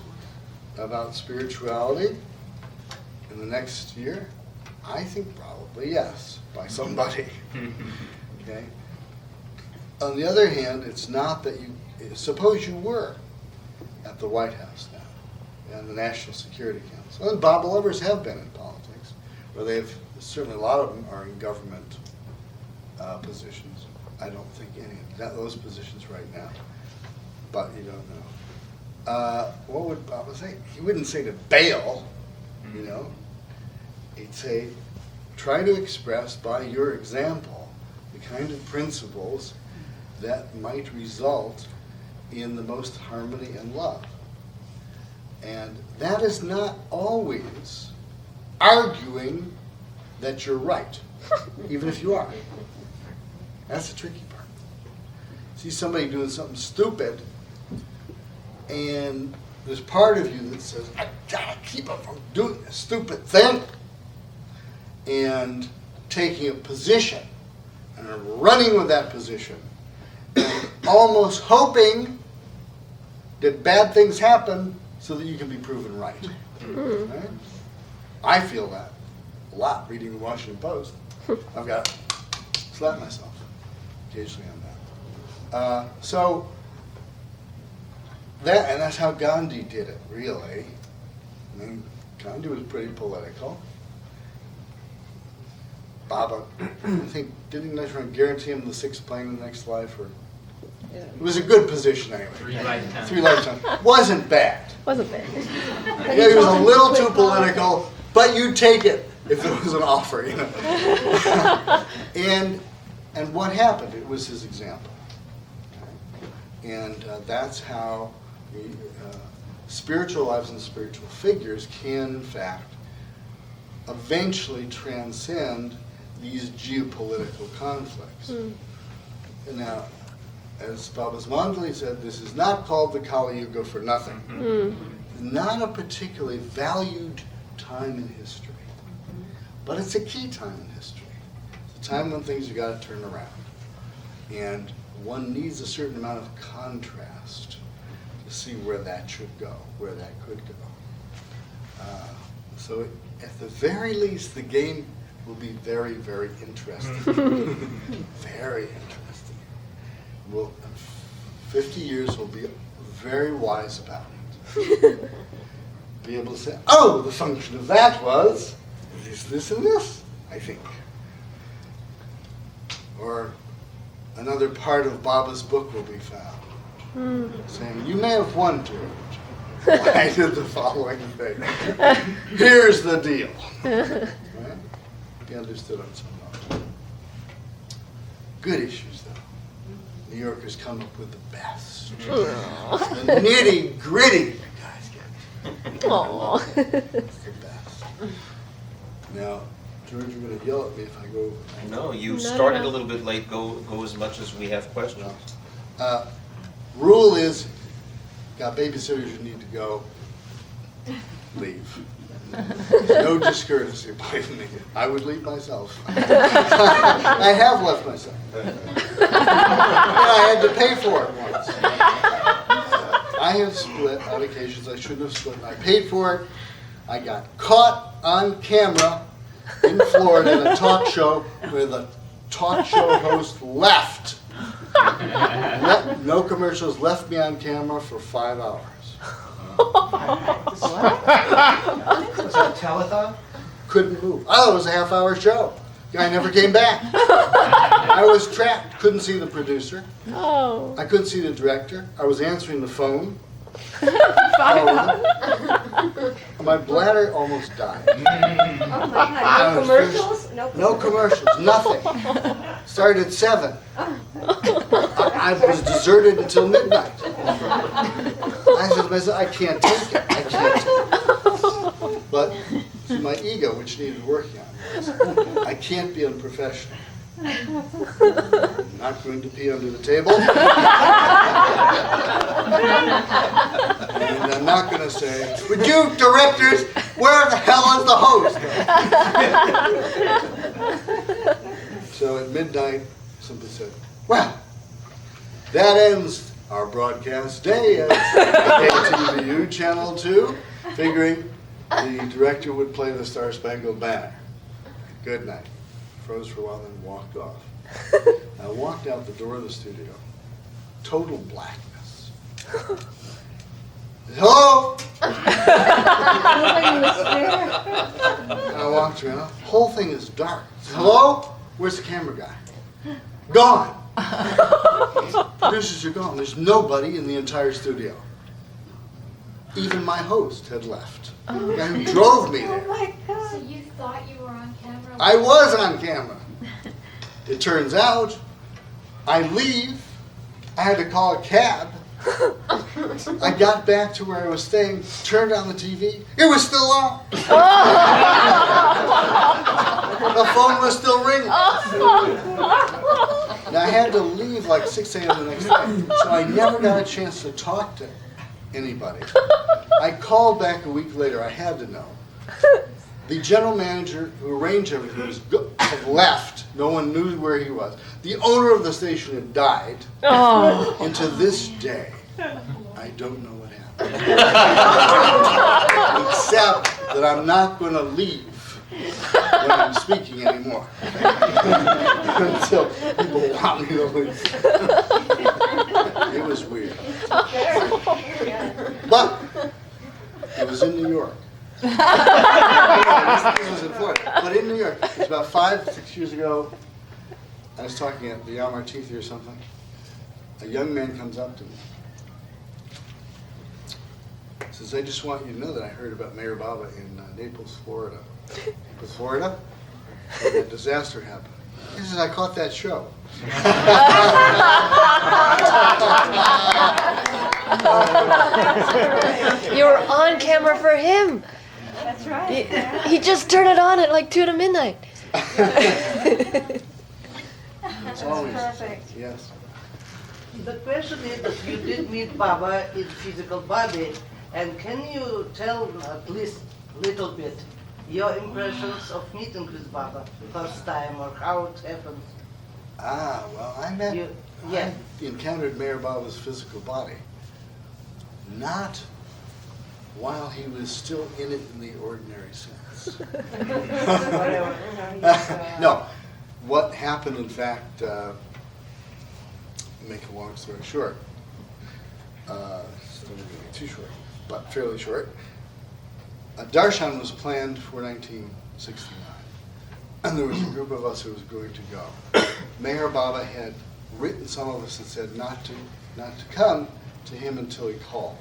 about spirituality in the next year? I think probably yes, by somebody. Okay. On the other hand, it's not that you, suppose you were at the White House now, and the National Security Council, and Bob lovers have been in politics, where they've, certainly a lot of them are in government positions. I don't think any of those positions right now. but you don't know. What would Baba say? He wouldn't say to bail, you know. He'd say, try to express by your example the kind of principles that might result in the most harmony and love. And that is not always arguing that you're right, even if you are. That's the tricky part. See somebody doing something stupid, and there's part of you that says, I gotta keep them from doing this stupid thing, and taking a position, and running with that position, and almost hoping that bad things happen so that you can be proven right. Right? I feel that a lot reading the Washington Post. I've got to slap myself occasionally on that. So that's how Gandhi did it, really. I mean, Gandhi was pretty political. Baba, I think, didn't they try to guarantee him the sixth plane in the next life? Or it was a good position anyway. 3 lifetimes. 3 lifetimes. Wasn't bad. Wasn't bad. Yeah, he was a little too political, but you'd take it if it was an offer, you know. And what happened? It was his example. And that's how spiritual lives and spiritual figures can, in fact, eventually transcend these geopolitical conflicts. And now, as Baba's Mandali said, this is not called the Kali Yuga for nothing. Not a particularly valued time in history, but it's a key time in history. It's a time when things have got to turn around, and one needs a certain amount of contrast to see where that should go, where that could go. So at the very least, the game will be very, very interesting. Very interesting. Well, 50 years will be very wise about it. Be able to say, oh, the function of that was this, and this, I think. Or another part of Baba's book will be found, saying, you may have won, George. I did the following thing. Here's the deal. Right? Be understood on some level. Good issues, though. New Yorkers come up with the best. The nitty gritty you guys get. Aww. It's the best. Now, George, you're going to yell at me if I go. No, you No, started no. a little bit late. Go as much as we have questions. Rule is, got babysitters you need to go, leave. No discourtesy, believe me. I would leave myself. I have left myself. And I had to pay for it once. I have split on occasions I shouldn't have split. I paid for it. I got caught on camera in Florida in a talk show where the talk show host left. No commercials, left me on camera for 5 hours. Was that a telethon? Couldn't move. I thought it was a half-hour show. Guy never came back. I was trapped. Couldn't see the producer. Oh. I couldn't see the director. I was answering the phone. My bladder almost died. Oh my God, no commercials? No commercials, nothing. Started at 7. I was deserted until midnight. I said to myself, I can't take it. I can't take it. But it's my ego, which needed working on. I can't be unprofessional. I'm not going to pee under the table. And I'm not going to say, would you directors, where the hell is the host? So at midnight, somebody said, well, that ends our broadcast day at KTVU Channel 2, figuring the director would play the Star Spangled Banner. Good night. Froze for a while, then walked off. I walked out the door of the studio. Total blackness. Hello? Nobody was there. I walked around. The whole thing is dark. Hello? Where's the camera guy? Gone. Producers are gone. There's nobody in the entire studio. Even my host had left. The guy who drove me there. my God. So you thought you were on camera? I was on camera. It turns out, I leave. I had to call a cab. I got back to where I was staying, turned on the TV. It was still on. The phone was still ringing. Now, I had to leave like 6 a.m. the next day, so I never got a chance to talk to anybody. I called back a week later. I had to know. The general manager who arranged everything had left. No one knew where he was. The owner of the station had died. Oh. And to this day, I don't know what happened. Except that I'm not going to leave when I'm speaking anymore. Until people want me to leave. It was weird. But it was in New York. This was in Florida, but in New York. It was about 5-6 years ago. I was talking at the Yamartithi or something. A young man comes up to me. Says, I just want you to know that I heard about Mayor Baba in Naples, Florida. Naples, Florida? And a disaster happened. He says, I caught that show. You were on camera for him. That's right. He just turned it on at like 2 to midnight. It's always, perfect. yes. The question is that you did meet Baba in physical body, and can you tell at least a little bit your impressions of meeting with Baba first time, or how it happened? Well, I encountered Mayor Baba's physical body. Not while he was still in it in the ordinary sense. No. What happened, in fact, make a long story short, it's not going to be too short, but fairly short, a darshan was planned for 1969, and there was a group of us who was going to go. Mayor Baba had written some of us and said not to come to him until he called.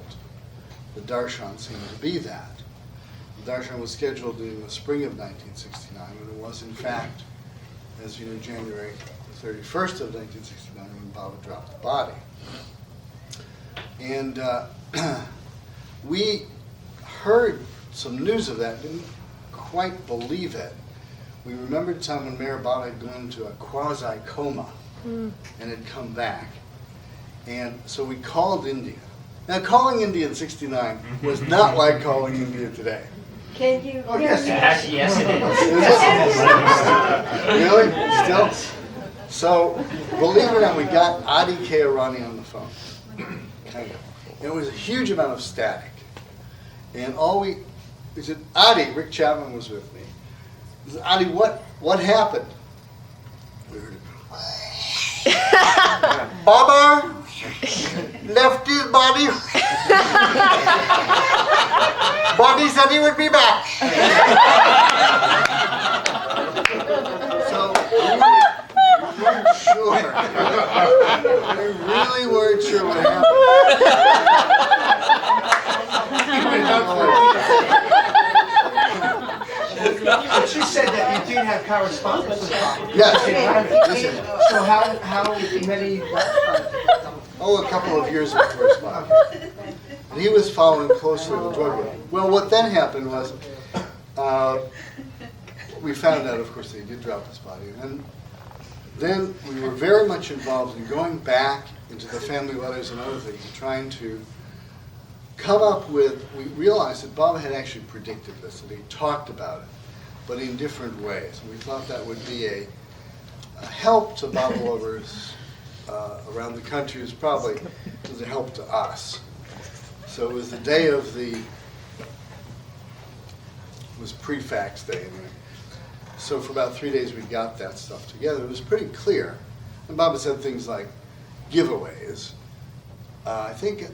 The darshan seemed to be that. The darshan was scheduled in the spring of 1969, when it was, in fact, as you know, January 31st of 1969, when Baba dropped the body. And we heard some news of that, didn't quite believe it. We remembered a time when Mayor Baba had gone into a quasi-coma and had come back. And so we called India. Now, calling India in 69 was not like calling India today. Can you? Oh, yes. Yes, it is. Really? Still? So, believe it or not, we got Adi Kearani on the phone. Kind of. And it was a huge amount of static. And we said, Adi, Rick Chapman was with me. He said, Adi, what happened? We heard it. Baba left his body. Body said he would be back. So we weren't sure. We really weren't sure what But you said that you did have correspondence with Baba. Yes. So how many? A couple of years of correspondence. And he was following closely the drug war. Well, what then happened was, we found out, of course, that he did drop his body. And then we were very much involved in going back into the family letters and other things, and trying to come up with, we realized that Baba had actually predicted this, and he talked about it, but in different ways. And we thought that would be a help to Baba lovers around the country. Is probably was a help to us. So it was the day of it was pre-fax day anyway. So for about 3 days we got that stuff together. It was pretty clear. And Baba said things like giveaways. I think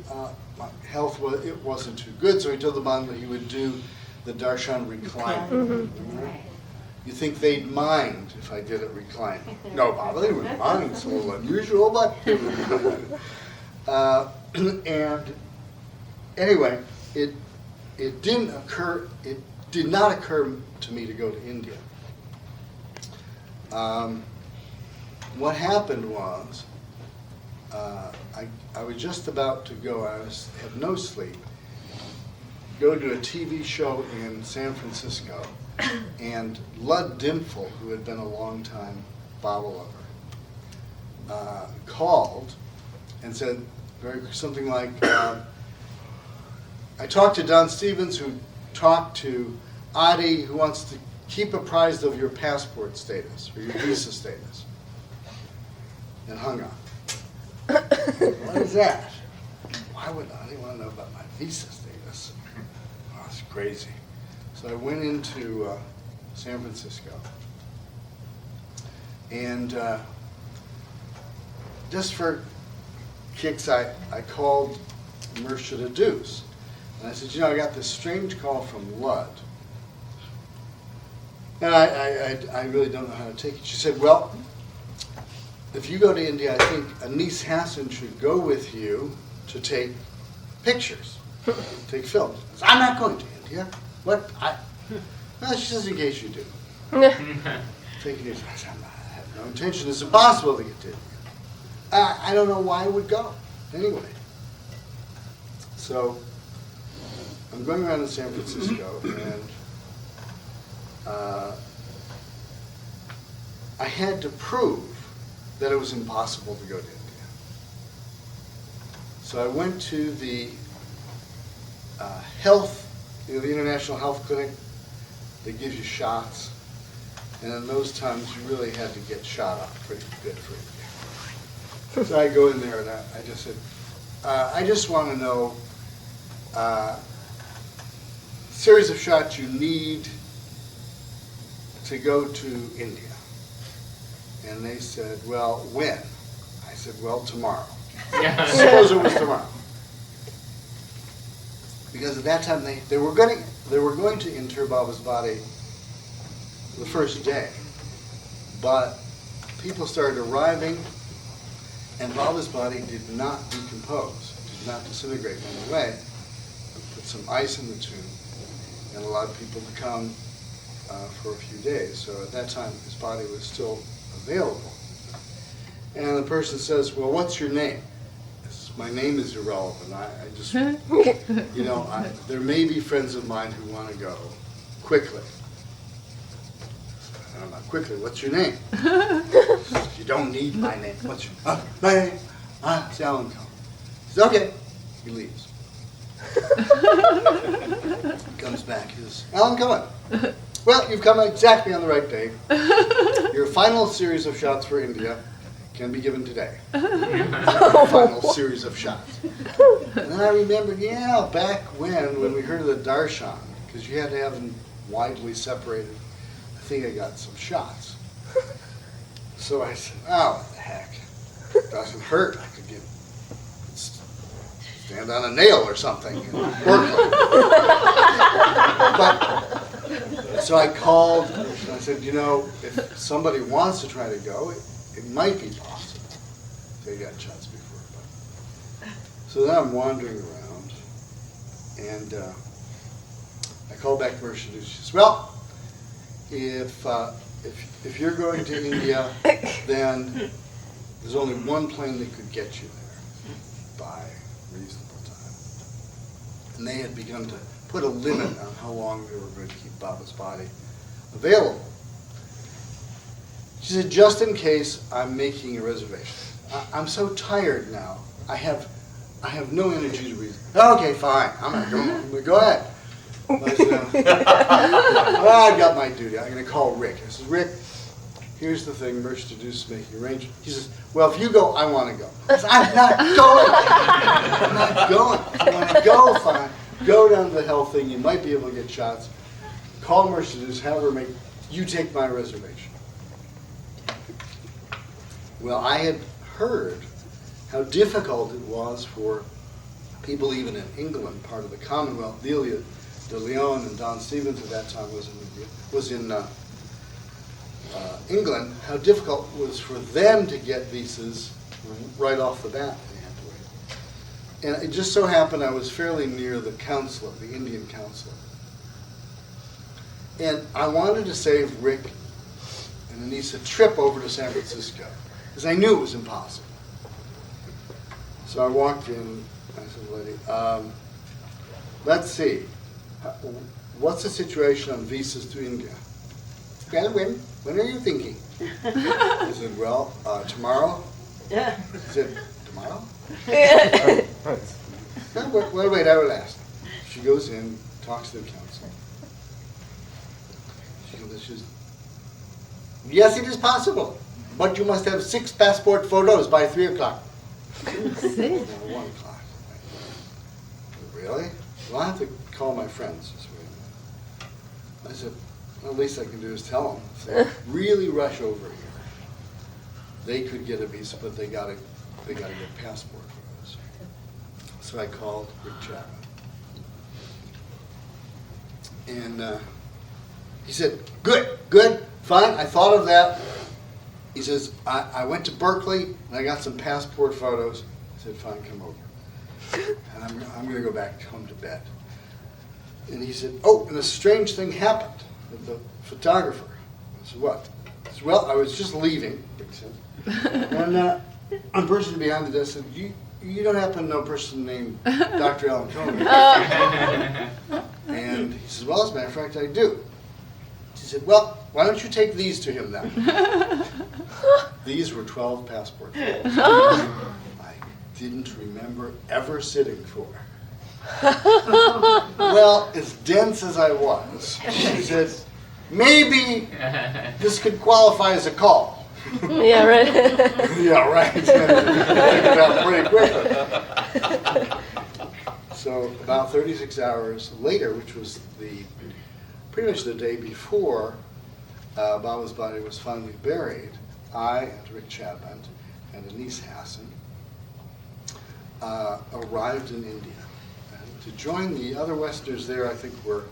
my health wasn't too good, so he told the man that he would do the darshan recline. You think they'd mind if I did it reclining? No, Baba, they wouldn't mind. It's a little unusual, but they wouldn't mind. And anyway, it did not occur to me to go to India. What happened was, I was just about to go, had no sleep, go to a TV show in San Francisco, and Lud Dimple, who had been a long-time Baba lover, called and said something like, I talked to Don Stevens, who talked to Adi, who wants to keep apprised of your passport status or your visa status, and hung up. What is that? Why would Adi want to know about my visa status? Oh, it's crazy. So I went into San Francisco, and just for kicks, I called Murshida Deuce. And I said, I got this strange call from Lud. And I really don't know how to take it. She said, well, if you go to India, I think Anise Hassan should go with you to take pictures, take films. I said, I'm not going to India. What? No, she says, in case you do. Take it easy. I said, I have no intention. It's impossible to get to India. I don't know why I would go. Anyway. So I'm going around in San Francisco, and I had to prove that it was impossible to go to India. So I went to the the International Health Clinic. They give you shots, and in those times you really had to get shot up pretty good for India. So I go in there and I just said, I just want to know series of shots you need to go to India. And they said, well, when? I said, well, tomorrow. Suppose it was tomorrow. Because at that time they were going to inter Baba's body the first day, but people started arriving, and Baba's body did not decompose, did not disintegrate right away. Put some ice in the tomb and allowed people to come for a few days. So at that time, his body was still available. And the person says, well, what's your name? My name is irrelevant. I just, there may be friends of mine who want to go quickly. I don't know, quickly, what's your name? You don't need my name. What's your name? My name? It's Allan Cohen. He says, okay. He leaves. He comes back. He says, Allan Cohen. Well, you've come exactly on the right day. Your final series of shots for India can be given today. Final series of shots. And then I remembered, back when we heard of the darshan, because you had to have them widely separated, I think I got some shots. So I said, oh, what the heck? It doesn't hurt. I could stand on a nail or something and work But so I called and I said, if somebody wants to try to go, it might be possible. They got shots before. But. So then I'm wandering around, and I called back to Mershida. She says, well, if you're going to India, then there's only one plane that could get you there by reasonable time. And they had begun to put a limit on how long they were going to keep Baba's body available. She said, just in case, I'm making a reservation. I'm so tired now. I have no energy to read. Okay, fine. I'm not going. Go ahead. I said, well, I've got my duty. I'm going to call Rick. I said, Rick, here's the thing. Mershida Deuce is making arrangements. He says, well, if you go, I want to go. I said, I'm not going. I'm not going. If you want to go, fine. Go down to the health thing. You might be able to get shots. Call Mershida Deuce. Have her you take my reservation. Well, I had heard how difficult it was for people even in England, part of the Commonwealth. Delia de Leon and Don Stevens at that time was in England, how difficult it was for them to get visas right off the bat. They had to wait. And it just so happened I was fairly near the consulate, the Indian consulate. And I wanted to save Rick and Anise a trip over to San Francisco, because I knew it was impossible. So I walked in, I said, lady, let's see, what's the situation on visas to India? Well, when are you thinking? I said, well, tomorrow. He said, tomorrow? No, wait, I will ask. She goes in, talks to the council. She says, yes, it is possible, but you must have 6 passport photos by 3 o'clock. 1 o'clock. Really? Well, I have to call my friends this week. I said, well, the least I can do is tell them. If they really rush over here, they could get a visa, but they gotta get passport photos. So I called Rick Chapman. And he said, good, fine, I thought of that. He says, I went to Berkeley and I got some passport photos. I said, fine, come over. And I'm going to go back home to bed. And he said, oh, and a strange thing happened with the photographer. I said, what? I said, well, I was just leaving, Rick said. And a person behind the desk said, you don't happen to know a person named Dr. Allan Cohen? And he said, well, as a matter of fact, I do. He said, well, why don't you take these to him then? These were 12 passport photos. I didn't remember ever sitting for. Well, as dense as I was, she said, maybe this could qualify as a call. Yeah, right. Yeah, right. Figured it out pretty quickly. So about 36 hours later, which was pretty much the day before Baba's body was finally buried, I and Rick Chapman and Anise Hassan arrived in India. And to join the other Westerners there, I think, were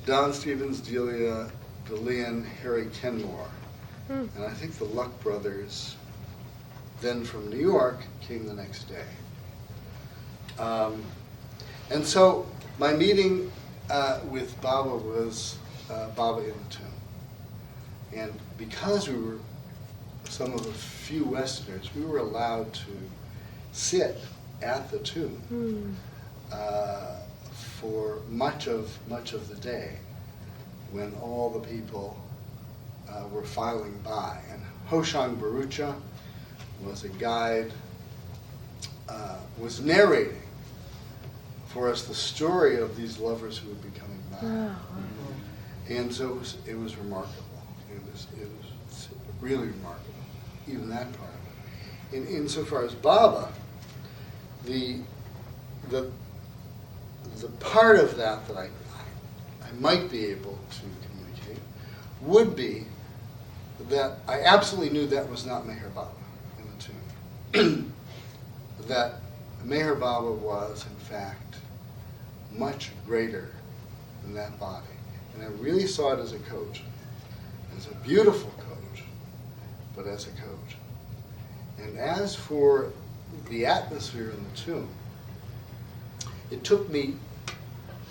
Don Stevens, Delia DeLeon, Harry Kenmore. And I think the Luck brothers, then from New York, came the next day. And so my meeting with Baba was Baba in the tomb. And because we were some of the few Westerners, we were allowed to sit at the tomb for much of the day when all the people were filing by. And Hoshang Barucha was a guide, was narrating for us the story of these lovers who would be coming by. And so it was remarkable. It was really remarkable, even that part of it. Insofar as Baba, the part of that I might be able to communicate would be that I absolutely knew that was not Meher Baba in the tomb. That Meher Baba was, in fact, much greater than that body. And I really saw it as a coach, as a beautiful coach, but as a coach. And as for the atmosphere in the tomb, it took me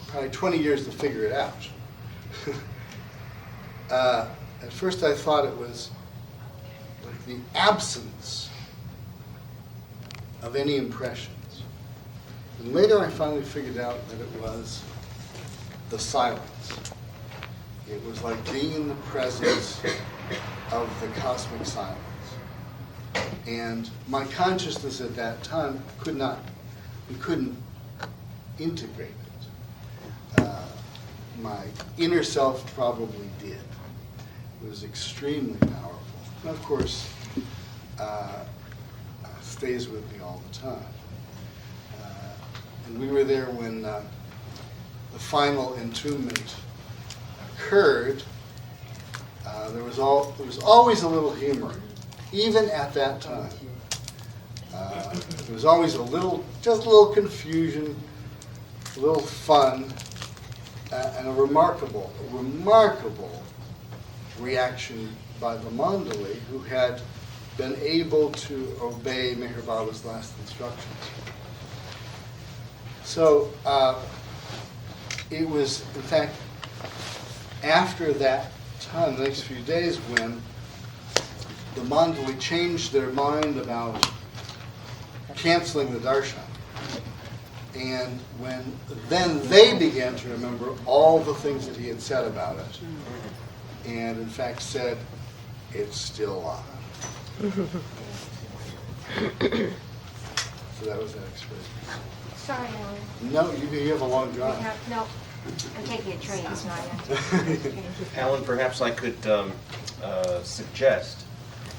probably 20 years to figure it out. At first I thought it was like the absence of any impressions. And later I finally figured out that it was the silence. It was like being in the presence of the cosmic silence. And my consciousness at that time we couldn't integrate it. My inner self probably did. It was extremely powerful. And of course, stays with me all the time. And we were there when the final entombment occurred. There was always a little humor, even at that time. There was always just a little confusion, a little fun, and a remarkable reaction by the Mandali, who had been able to obey Meher Baba's last instructions. So it was, in fact, after that time, the next few days, when the Mandali changed their mind about canceling the darshan. And when then they began to remember all the things that he had said about it, and in fact said, it's still on. So that was that experience. Sorry, Alan. No, you have a long drive. No, I'm taking a train, so I have to. Alan, perhaps I could suggest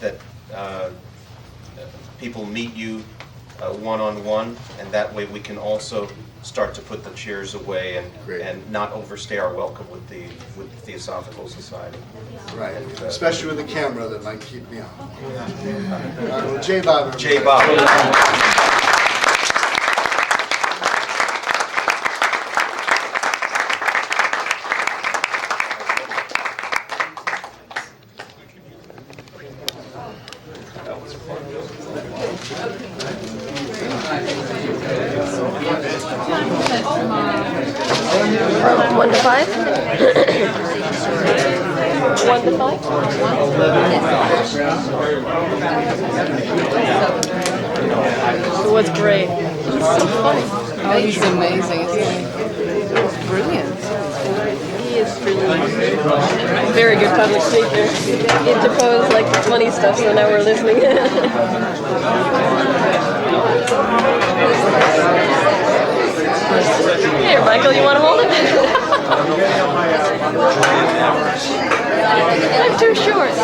that people meet you one-on-one, and that way we can also start to put the chairs away and not overstay our welcome with the Theosophical Society. Right, especially with the camera that might keep me on. All right, well, Jai Baba. Jai Baba. One to five? 1 to 5? It was great. It was so funny. Oh, he's amazing, isn't he? He's brilliant. He is really very good public speaker. He interposed like the funny stuff, so now we're listening. Here, Michael, you want to hold it? I'm too short.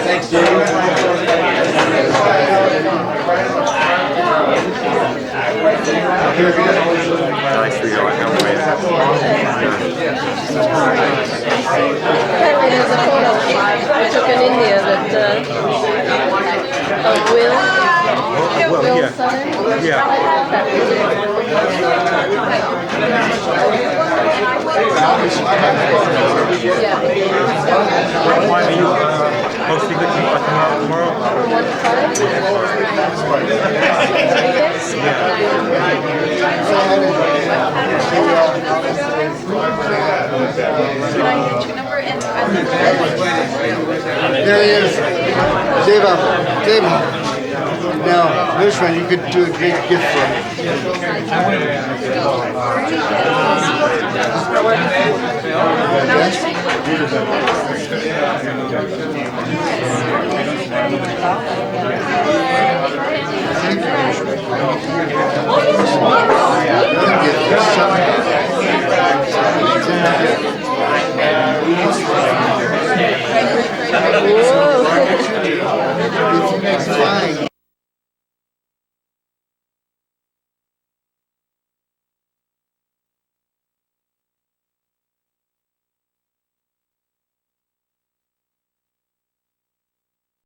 Thanks, Dave. Nice to go. I can't wait. Apparently there's a photo I took in India that of Will yeah. Southern. Yeah. I have that picture. Yeah. Why are you hosting the team tomorrow? From 1 to 5? Can I get your number? And There he is. Deva. Now, this one, you could do a great gift for me. Yes?